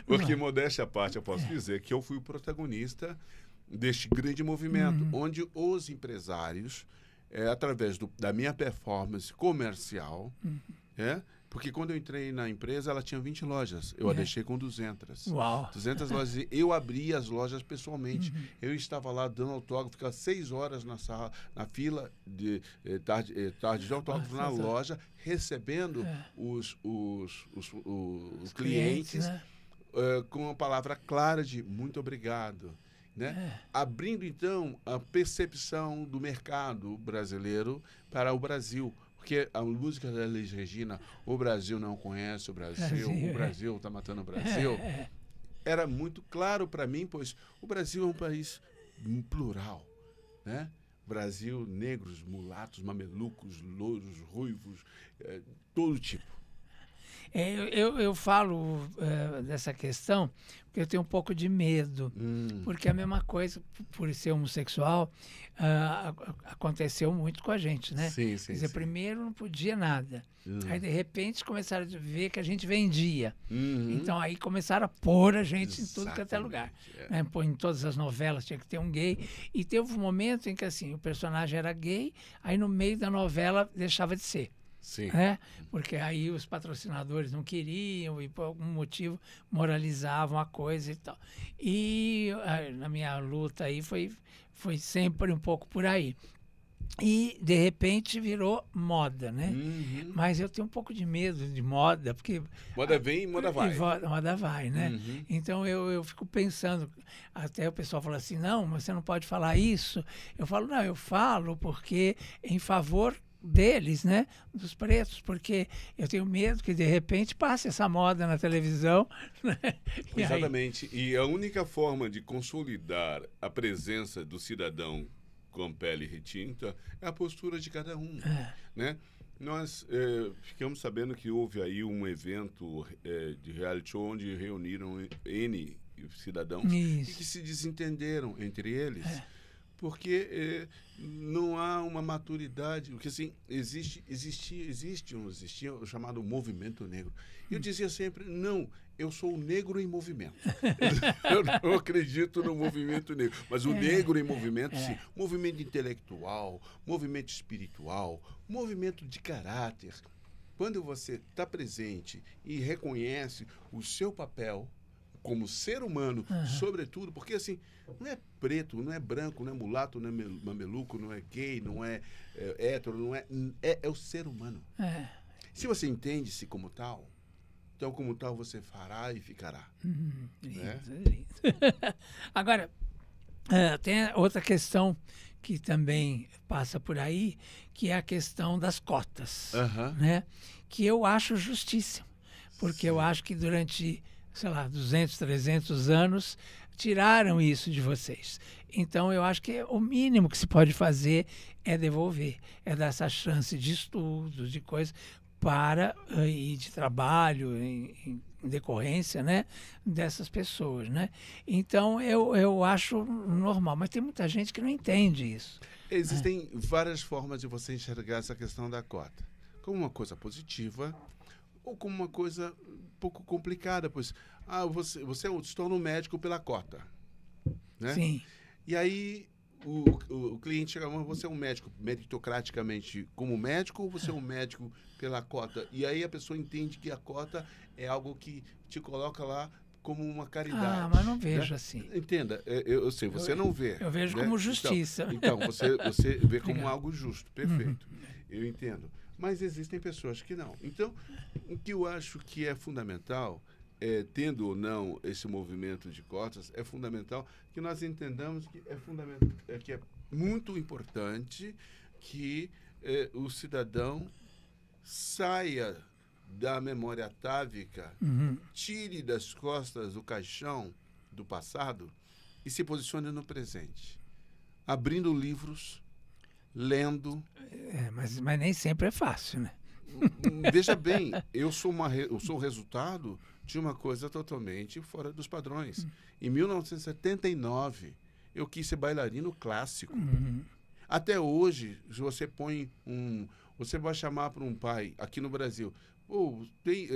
Porque, modéstia à parte, eu posso dizer que eu fui o protagonista deste grande movimento, onde os empresários... através da minha performance comercial, porque quando eu entrei na empresa, ela tinha 20 lojas. Eu a deixei com 200. Uau. 200 lojas. E eu abri as lojas pessoalmente. Eu estava lá dando autógrafo, ficava 6 horas na fila de tarde de autógrafo na loja, recebendo os clientes, né? Com uma palavra clara de muito obrigado. Né? Abrindo, então, a percepção do mercado brasileiro para o Brasil. Porque a música da Elis Regina, o Brasil não conhece o Brasil está matando o Brasil, era muito claro para mim, pois o Brasil é um país plural. Né? Brasil, negros, mulatos, mamelucos, louros, ruivos, todo tipo. Eu falo dessa questão porque eu tenho um pouco de medo, porque a mesma coisa, por ser homossexual, aconteceu muito com a gente, né? Sim, Quer dizer, primeiro não podia nada, aí de repente começaram a ver que a gente vendia, então aí começaram a pôr a gente em tudo que até lugar, né? Pô, em todas as novelas tinha que ter um gay, e teve um momento em que assim, o personagem era gay, aí no meio da novela deixava de ser. Sim. Porque aí os patrocinadores não queriam e por algum motivo moralizavam a coisa e tal. E na minha luta aí foi sempre um pouco por aí. E, de repente, virou moda, né? Mas eu tenho um pouco de medo de moda, porque... Moda vem e moda vai. Moda vai, né? Então, eu fico pensando, até o pessoal fala assim, não, mas você não pode falar isso. Eu falo, não, eu falo porque em favor deles, né, dos pretos, porque eu tenho medo que de repente passe essa moda na televisão, né? Exatamente. E a única forma de consolidar a presença do cidadão com pele retinta é a postura de cada um, né? Nós ficamos sabendo que houve aí um evento de reality show onde reuniram N cidadãos e que se desentenderam entre eles. Porque não há uma maturidade, porque assim, existia o chamado movimento negro. Eu dizia sempre, não, eu sou o negro em movimento. Eu não acredito no movimento negro, mas o negro em movimento, sim. Movimento intelectual, movimento espiritual, movimento de caráter. Quando você está presente e reconhece o seu papel como ser humano, sobretudo, porque assim, não é preto, não é branco, não é mulato, não é mameluco, não é gay, não é hétero, não é o ser humano. Se você entende-se como tal, então como tal você fará e ficará. Né? Agora, tem outra questão que também passa por aí, que é a questão das cotas, né? Que eu acho justíssimo, porque eu acho que durante, sei lá, 200, 300 anos, tiraram isso de vocês. Então, eu acho que o mínimo que se pode fazer é devolver, é dar essa chance de estudo, de coisa, e de trabalho, em decorrência, né, dessas pessoas, né? Então, eu acho normal, mas tem muita gente que não entende isso. Existem várias formas de você enxergar essa questão da cota. Como uma coisa positiva ou como uma coisa um pouco complicada, pois você se torna um médico pela cota, né? Sim. E aí o cliente chega, mas você é um médico meritocraticamente como médico ou você é um médico pela cota? E aí a pessoa entende que a cota é algo que te coloca lá como uma caridade. Mas não vejo, né? assim. Entenda, eu sei, você não vê. Eu vejo, né? como justiça. Então você vê como algo justo, perfeito. Eu entendo. Mas existem pessoas que não. Então, o que eu acho que é fundamental, tendo ou não esse movimento de cotas, é fundamental que nós entendamos que que é muito importante que o cidadão saia da memória atávica, tire das costas o caixão do passado e se posicione no presente, abrindo livros, lendo. Mas nem sempre é fácil, né? Veja bem, eu sou o resultado de uma coisa totalmente fora dos padrões. Em 1979, eu quis ser bailarino clássico. Até hoje, se você põe você vai chamar para um pai aqui no Brasil, tem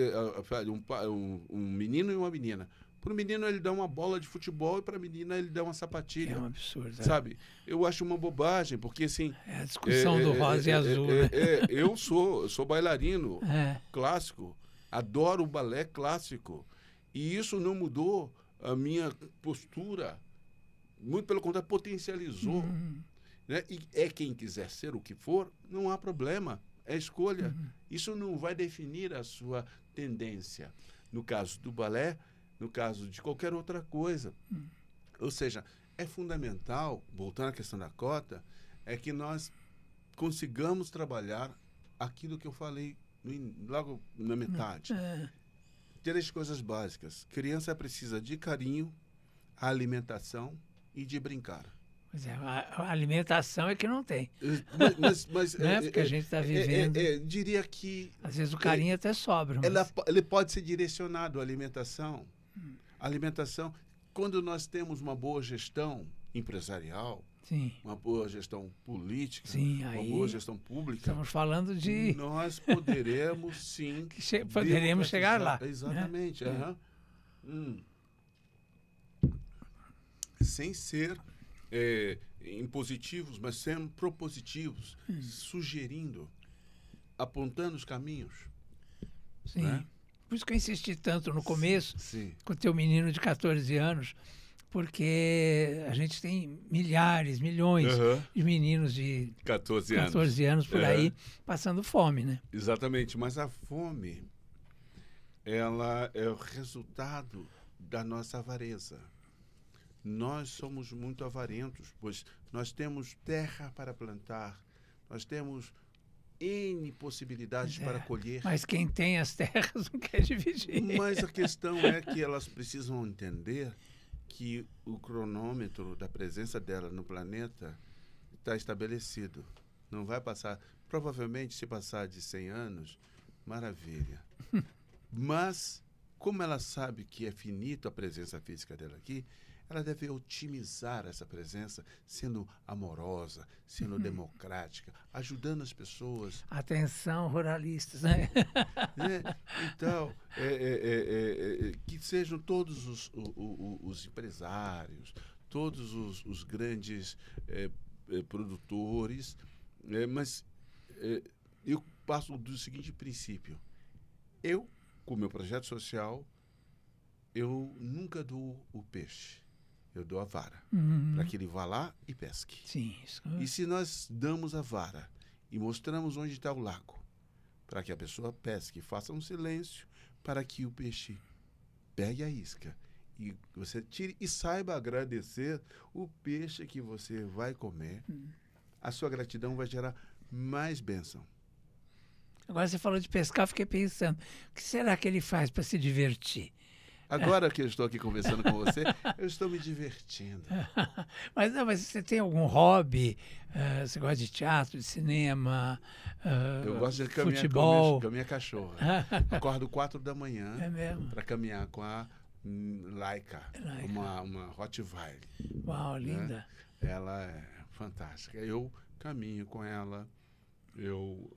um menino e uma menina. Para o menino ele dá uma bola de futebol e para a menina ele dá uma sapatilha. É um absurdo. Sabe? Eu acho uma bobagem, porque assim... É a discussão do rosa e azul, né? Eu sou bailarino clássico, adoro o balé clássico. E isso não mudou a minha postura. Muito pelo contrário, potencializou. Né? E quem quiser ser o que for, não há problema. É escolha. Isso não vai definir a sua tendência. No caso do balé, no caso de qualquer outra coisa. Ou seja, é fundamental, voltando à questão da cota, é que nós consigamos trabalhar aquilo que eu falei logo na metade. Três coisas básicas. Criança precisa de carinho, alimentação e de brincar. Pois é, a alimentação é que não tem. Mas não é porque a gente está vivendo. Diria que... Às vezes o carinho até sobra. Ele pode ser direcionado à alimentação. Alimentação, quando nós temos uma boa gestão empresarial, Sim. uma boa gestão política, sim, uma boa gestão pública... Estamos falando de... Nós poderemos, sim... poderemos chegar lá. Exatamente. Né? Sem ser impositivos, mas sendo propositivos, sugerindo, apontando os caminhos. Sim. Né? Por isso que eu insisti tanto no começo, sim. com o teu menino de 14 anos, porque a gente tem milhares, milhões de meninos de 14 anos por aí passando fome, né? Exatamente, mas a fome, ela é o resultado da nossa avareza. Nós somos muito avarentos, pois nós temos terra para plantar, nós temos N possibilidades para colher. Mas quem tem as terras não quer dividir. Mas a questão é que elas precisam entender que o cronômetro da presença dela no planeta está estabelecido. Não vai passar, provavelmente se passar de 100 anos, maravilha. Mas, como ela sabe que é finito a presença física dela aqui, ela deve otimizar essa presença, sendo amorosa, sendo democrática, ajudando as pessoas. Atenção, ruralistas, né? Então, que sejam todos os empresários, todos os grandes produtores, mas eu passo do seguinte princípio. Eu, com o meu projeto social, eu nunca dou o peixe. Eu dou a vara, para que ele vá lá e pesque. Sim, isso. E se nós damos a vara e mostramos onde está o lago, para que a pessoa pesque, faça um silêncio para que o peixe pegue a isca e você tire e saiba agradecer o peixe que você vai comer. A sua gratidão vai gerar mais bênção. Agora você falou de pescar, eu fiquei pensando, o que será que ele faz para se divertir? Agora que eu estou aqui conversando com você, eu estou me divertindo. Mas você tem algum hobby? Você gosta de teatro, de cinema, Eu gosto de caminhar futebol? com a minha cachorra. Acordo 4 da manhã para caminhar com a Laika, uma Rottweiler. Uau, linda. Né? Ela é fantástica. Eu caminho com ela, eu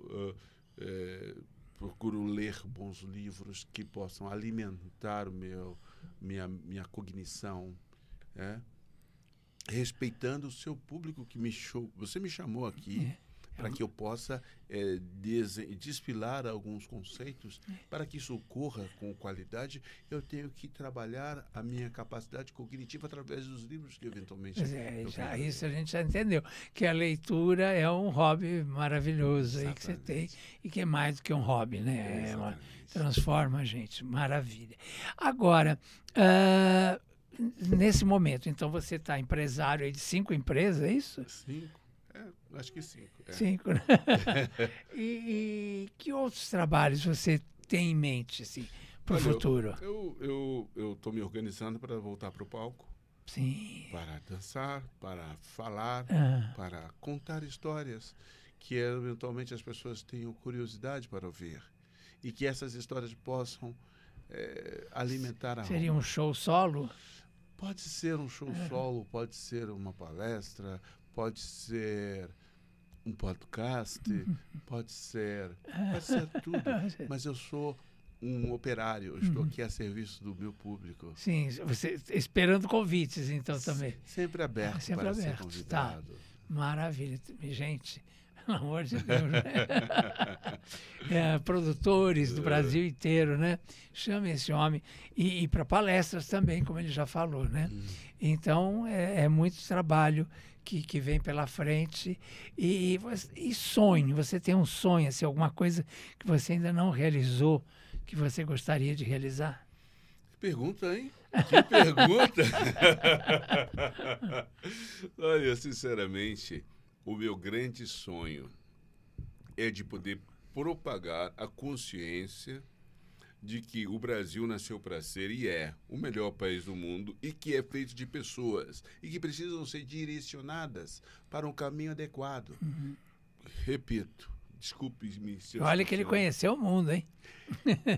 procuro ler bons livros que possam alimentar minha cognição, respeitando o seu público que você me chamou aqui para que eu possa despilar alguns conceitos. Para que isso ocorra com qualidade, eu tenho que trabalhar a minha capacidade cognitiva através dos livros que eventualmente... Isso a gente já entendeu, que a leitura é um hobby maravilhoso aí que você tem, e que é mais do que um hobby, né? Transforma a gente, maravilha. Agora, nesse momento, então você está empresário aí de 5 empresas, é isso? 5. Acho que 5. 5, né? E que outros trabalhos você tem em mente, assim, para o futuro? Eu estou me organizando para voltar para o palco. Sim. Para dançar, para falar, para contar histórias que eventualmente as pessoas tenham curiosidade para ouvir. E que essas histórias possam alimentar a alma. Seria um show solo? Pode ser um show solo, pode ser uma palestra, pode ser um podcast, pode ser tudo. Mas eu sou um operário, eu estou aqui a serviço do meu público. Sim, você esperando convites, então, também. Sempre aberto para ser convidado. Tá. Maravilha. Gente, pelo amor de Deus, né? Produtores do Brasil inteiro, né? Chame esse homem. E para palestras também, como ele já falou, né? Então, é muito trabalho que vem pela frente. E sonho, você tem um sonho, assim, alguma coisa que você ainda não realizou, que você gostaria de realizar? Que pergunta, hein? Que pergunta! Olha, sinceramente, o meu grande sonho é de poder propagar a consciência de que o Brasil nasceu para ser e é o melhor país do mundo e que é feito de pessoas e que precisam ser direcionadas para um caminho adequado. Repito, desculpe-me se eu... Olha que ele conheceu o mundo, hein?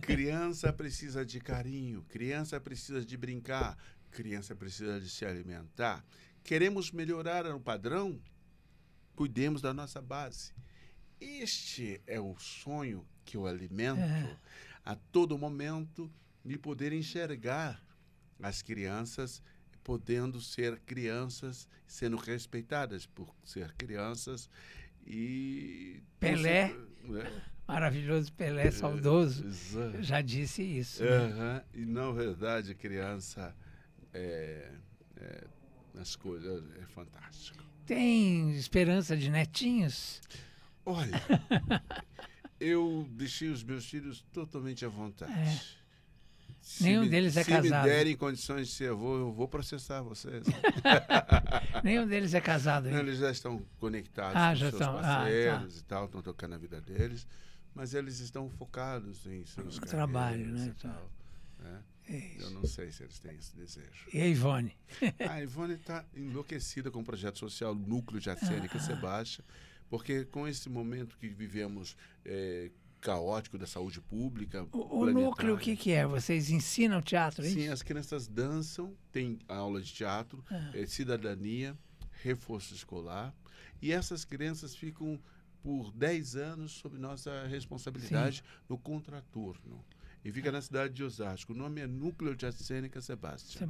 Criança precisa de carinho, criança precisa de brincar, criança precisa de se alimentar. Queremos melhorar o padrão? Cuidemos da nossa base. Este é o sonho que eu alimento a todo momento, de poder enxergar as crianças podendo ser crianças, sendo respeitadas por ser crianças. E Pelé, maravilhoso Pelé, saudoso, já disse isso. Né? E, na verdade, criança nas coisas é fantástico. Tem esperança de netinhos? Olha, eu deixei os meus filhos totalmente à vontade. Nenhum deles é casado. Se me derem condições de ser avô, eu vou processar vocês. Nenhum deles é casado. Não, eles já estão conectados com seus parceiros e tal, estão tocando a vida deles, mas eles estão focados em seus trabalho, né? Tal, né? Eu não sei se eles têm esse desejo. E a Ivone? A Ivone está enlouquecida com o projeto social Núcleo de Arcênica Sebastião, porque com esse momento que vivemos caótico da saúde pública... O núcleo, o que é? Vocês ensinam teatro, é isso? Sim, as crianças dançam, tem aula de teatro, cidadania, reforço escolar, e essas crianças ficam por 10 anos sob nossa responsabilidade no contraturno. E fica na cidade de Osasco. O nome é Núcleo de Arcênica Sebastião.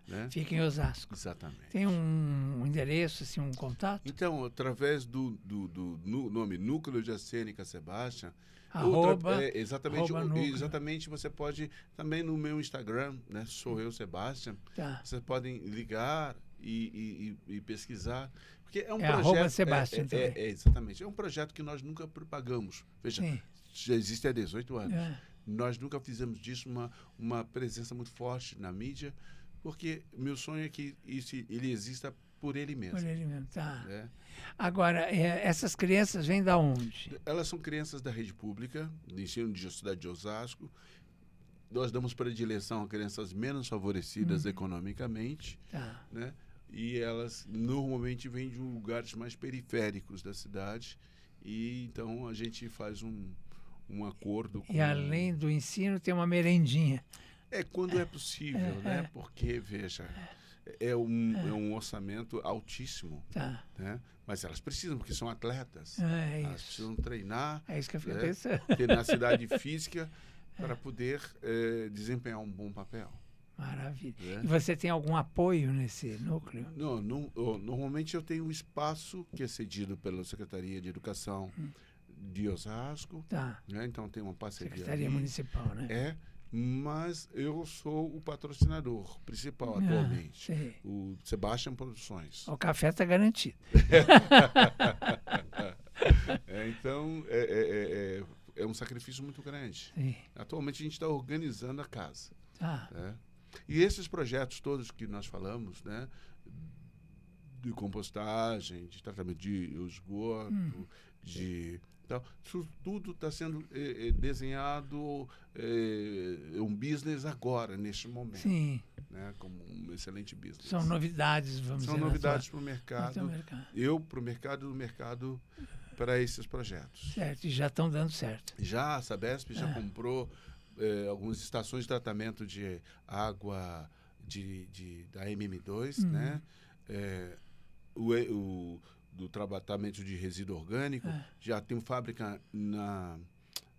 Né? Fica em Osasco. Exatamente. Tem um endereço, assim, um contato? Então, através do nome Núcleo de Arcênica Sebastião, exatamente, você pode também no meu Instagram, né? Sou eu, Sebastião. Vocês podem ligar e pesquisar. Porque é um projeto. Sebastião também. Exatamente. É um projeto que nós nunca propagamos. Veja. já existe há 18 anos. É. Nós nunca fizemos disso uma presença muito forte na mídia, porque meu sonho é que ele exista por ele mesmo. Por ele mesmo, tá. Né? Agora, essas crianças vêm da onde? Elas são crianças da rede pública, do ensino de cidade de Osasco. Nós damos predileção a crianças menos favorecidas economicamente, Tá. né? E elas normalmente vêm de lugares mais periféricos da cidade. E então a gente faz um acordo com... E além do ensino, tem uma merendinha. Quando é possível, né? Porque, veja, é um orçamento altíssimo, Tá. né? Mas elas precisam, porque são atletas. É Elas isso. precisam treinar, É isso que eu fiquei né? pensando. Ter na cidade física para poder desempenhar um bom papel. Maravilha. É. E você tem algum apoio nesse núcleo? Normalmente eu tenho um espaço que é cedido pela Secretaria de Educação de Osasco, Tá. né? Então tem uma parceria Secretaria ali. Municipal, né? Mas eu sou o patrocinador principal atualmente. Sei. O Sebastian Produções. O café está garantido. Então, é um sacrifício muito grande. Sim. Atualmente a gente está organizando a casa. Tá. Né? E esses projetos todos que nós falamos, né? De compostagem, de tratamento de esgoto, então, isso tudo está sendo desenhado, um business agora, neste momento. Sim. Né? Como um excelente business. São novidades, vamos dizer. São novidades para o mercado. mercado. Eu para o mercado, do mercado para esses projetos. Certo, e já estão dando certo. Já a Sabesp já comprou algumas estações de tratamento de água da MM2, né? Do tratamento de resíduo orgânico. Já tem fábrica na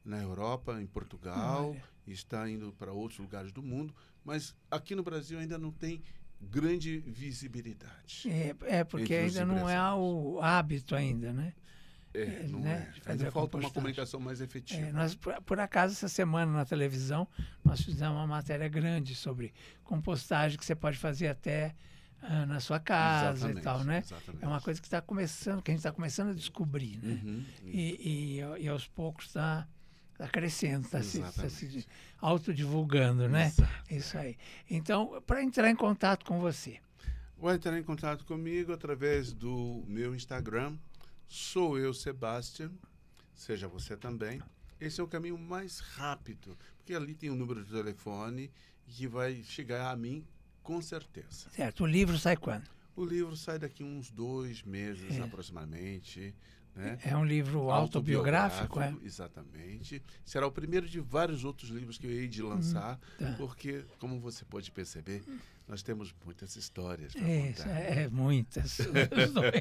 Europa, em Portugal, está indo para outros lugares do mundo, mas aqui no Brasil ainda não tem grande visibilidade. Porque ainda não é o hábito ainda, né? Não né? é. Ainda falta uma comunicação mais efetiva. Nós, por acaso, essa semana na televisão, nós fizemos uma matéria grande sobre compostagem que você pode fazer até na sua casa e tal, né? Exatamente. É uma coisa que está começando, que a gente está começando a descobrir, né? E aos poucos está crescendo, está se autodivulgando, né? Exato. Isso aí. Então, para entrar em contato com você. Vai entrar em contato comigo através do meu Instagram. Sou eu, Sebastian. Seja você também. Esse é o caminho mais rápido, porque ali tem um número de telefone que vai chegar a mim com certeza. Certo. O livro sai quando? O livro sai daqui uns 2 meses aproximadamente. Né? É um livro autobiográfico, é? Exatamente. Será o primeiro de vários outros livros que eu hei de lançar, porque, como você pode perceber, nós temos muitas histórias para contar. Muitas. Os dois.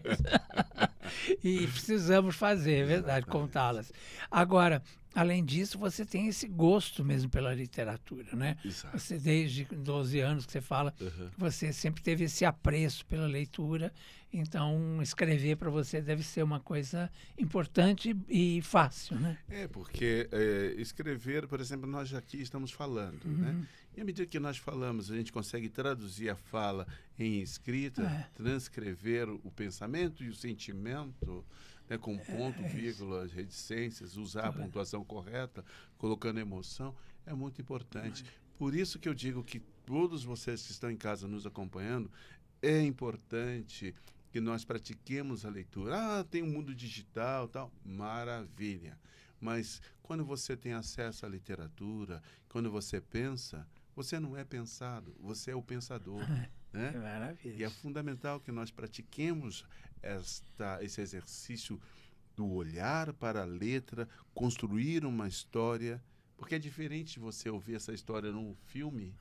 E precisamos fazer, é verdade, contá-las. Agora, além disso, você tem esse gosto mesmo pela literatura, né? Exato. Você, desde 12 anos que você fala, que você sempre teve esse apreço pela leitura, então escrever para você deve ser uma coisa importante e fácil, né? Porque escrever, por exemplo, nós aqui estamos falando, né? E à medida que nós falamos, a gente consegue traduzir a fala em escrita, transcrever o pensamento e o sentimento, né, com ponto, vírgula, reticências, usar a pontuação correta, colocando emoção, é muito importante. Por isso que eu digo que todos vocês que estão em casa nos acompanhando, é importante que nós pratiquemos a leitura. Tem um mundo digital, tal, maravilha. Mas quando você tem acesso à literatura, quando você pensa, você não é pensado, você é o pensador. Né? Que maravilha. E é fundamental que nós pratiquemos esse exercício do olhar para a letra, construir uma história, porque é diferente de você ouvir essa história num filme,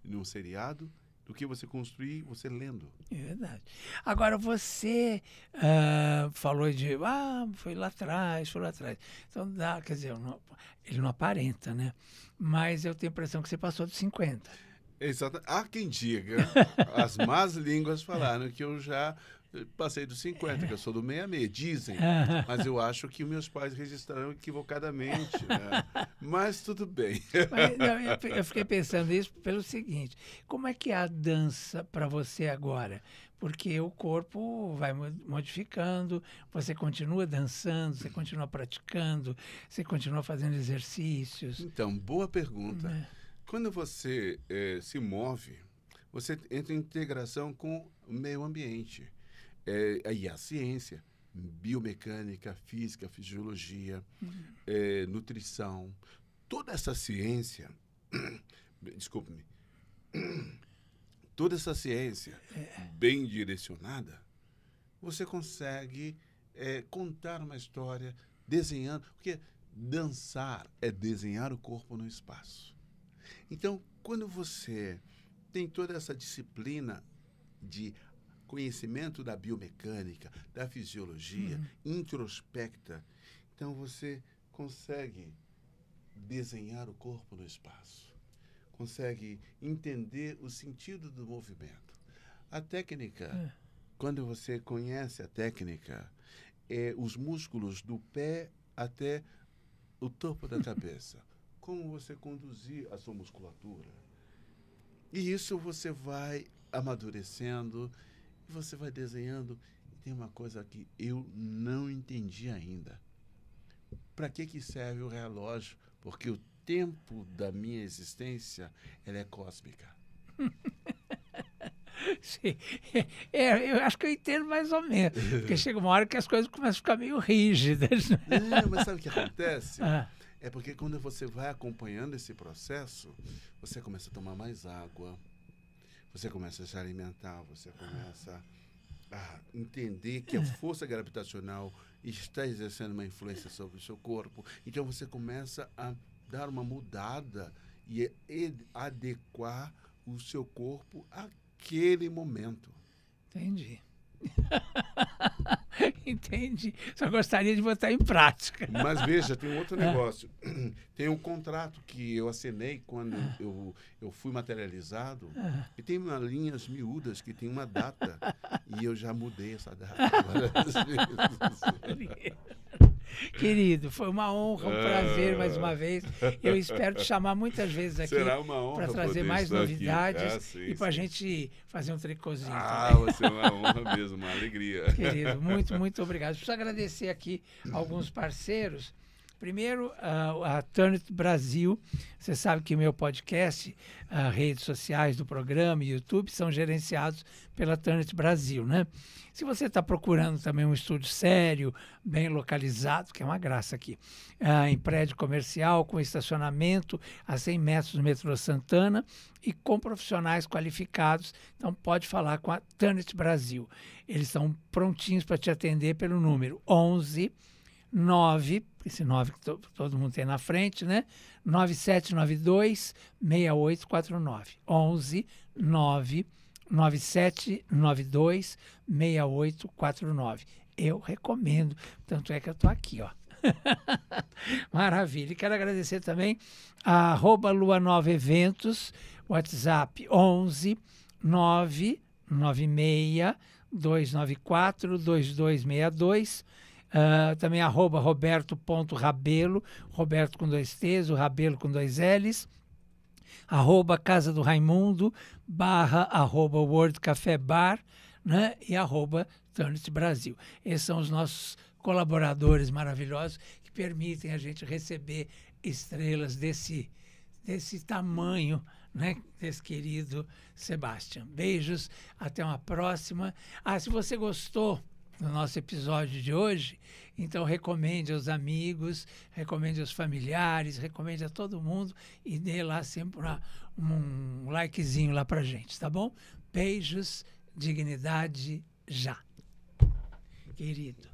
num seriado, do que você construir você lendo. É verdade. Agora, você falou de, foi lá atrás. Então, quer dizer, ele não aparenta, né? Mas eu tenho a impressão que você passou dos 50. Exato. Há quem diga, as más línguas falaram que eu já passei dos 50, que eu sou do 66, dizem. Mas eu acho que meus pais registraram equivocadamente, né? Mas tudo bem. Mas, não, eu fiquei pensando isso pelo seguinte, como é que é a dança para você agora? Porque o corpo vai modificando, você continua dançando, você continua praticando, você continua fazendo exercícios. Então, boa pergunta. Quando você se move, você entra em integração com o meio ambiente. Aí a ciência, biomecânica, física, fisiologia, nutrição, toda essa ciência, desculpe-me, toda essa ciência bem direcionada, você consegue contar uma história desenhando, porque dançar é desenhar o corpo no espaço. Então, quando você tem toda essa disciplina de conhecimento da biomecânica, da fisiologia, introspecta, então você consegue desenhar o corpo no espaço, consegue entender o sentido do movimento. A técnica, quando você conhece a técnica, os músculos do pé até o topo da cabeça, como você conduzir a sua musculatura. E isso você vai amadurecendo, você vai desenhando. E tem uma coisa que eu não entendi ainda. Para que serve o relógio? Porque o tempo da minha existência, ela é cósmica. Sim. Eu acho que eu entendo mais ou menos. Porque chega uma hora que as coisas começam a ficar meio rígidas. Mas sabe o que acontece? É porque quando você vai acompanhando esse processo, você começa a tomar mais água, você começa a se alimentar, você começa a entender que a força gravitacional está exercendo uma influência sobre o seu corpo. Então você começa a dar uma mudada e adequar o seu corpo àquele momento. Entendi. Entendi. Só gostaria de botar em prática. Mas veja, tem um outro negócio. Tem um contrato que eu assinei quando eu fui materializado. E tem umas linhas miúdas que tem uma data. E eu já mudei essa data várias vezes. Querido, foi uma honra, um prazer mais uma vez. Eu espero te chamar muitas vezes aqui para trazer mais novidades e para a gente fazer um tricôzinho. Vai ser uma honra mesmo, uma alegria. Querido, muito obrigado. Preciso agradecer aqui alguns parceiros. Primeiro, a Turnit Brasil. Você sabe que meu podcast, redes sociais do programa e YouTube são gerenciados pela Turnit Brasil, né? Se você está procurando também um estúdio sério, bem localizado, que é uma graça aqui, em prédio comercial, com estacionamento a 100 metros do metrô Santana e com profissionais qualificados, então pode falar com a Turnit Brasil. Eles estão prontinhos para te atender pelo número 11 9, esse 9 que todo mundo tem na frente, né? 9792-6849. 11 9 9792-6849. Eu recomendo, tanto é que eu estou aqui, ó. Maravilha. E quero agradecer também a @Lua9Eventos, WhatsApp 11 996 294 2262. Também @Roberto.Rabelo, Roberto com 2 T's, o Rabelo com 2 L's, @Casa do Raimundo, /World Café Bar, né? E @Turnit Brasil. Esses são os nossos colaboradores maravilhosos que permitem a gente receber estrelas desse tamanho, né? Desse querido Sebastian. Beijos, até uma próxima. Se você gostou do nosso episódio de hoje, então recomende aos amigos, recomende aos familiares, recomende a todo mundo e dê lá sempre um likezinho lá pra gente, tá bom? Beijos, dignidade já. Querido.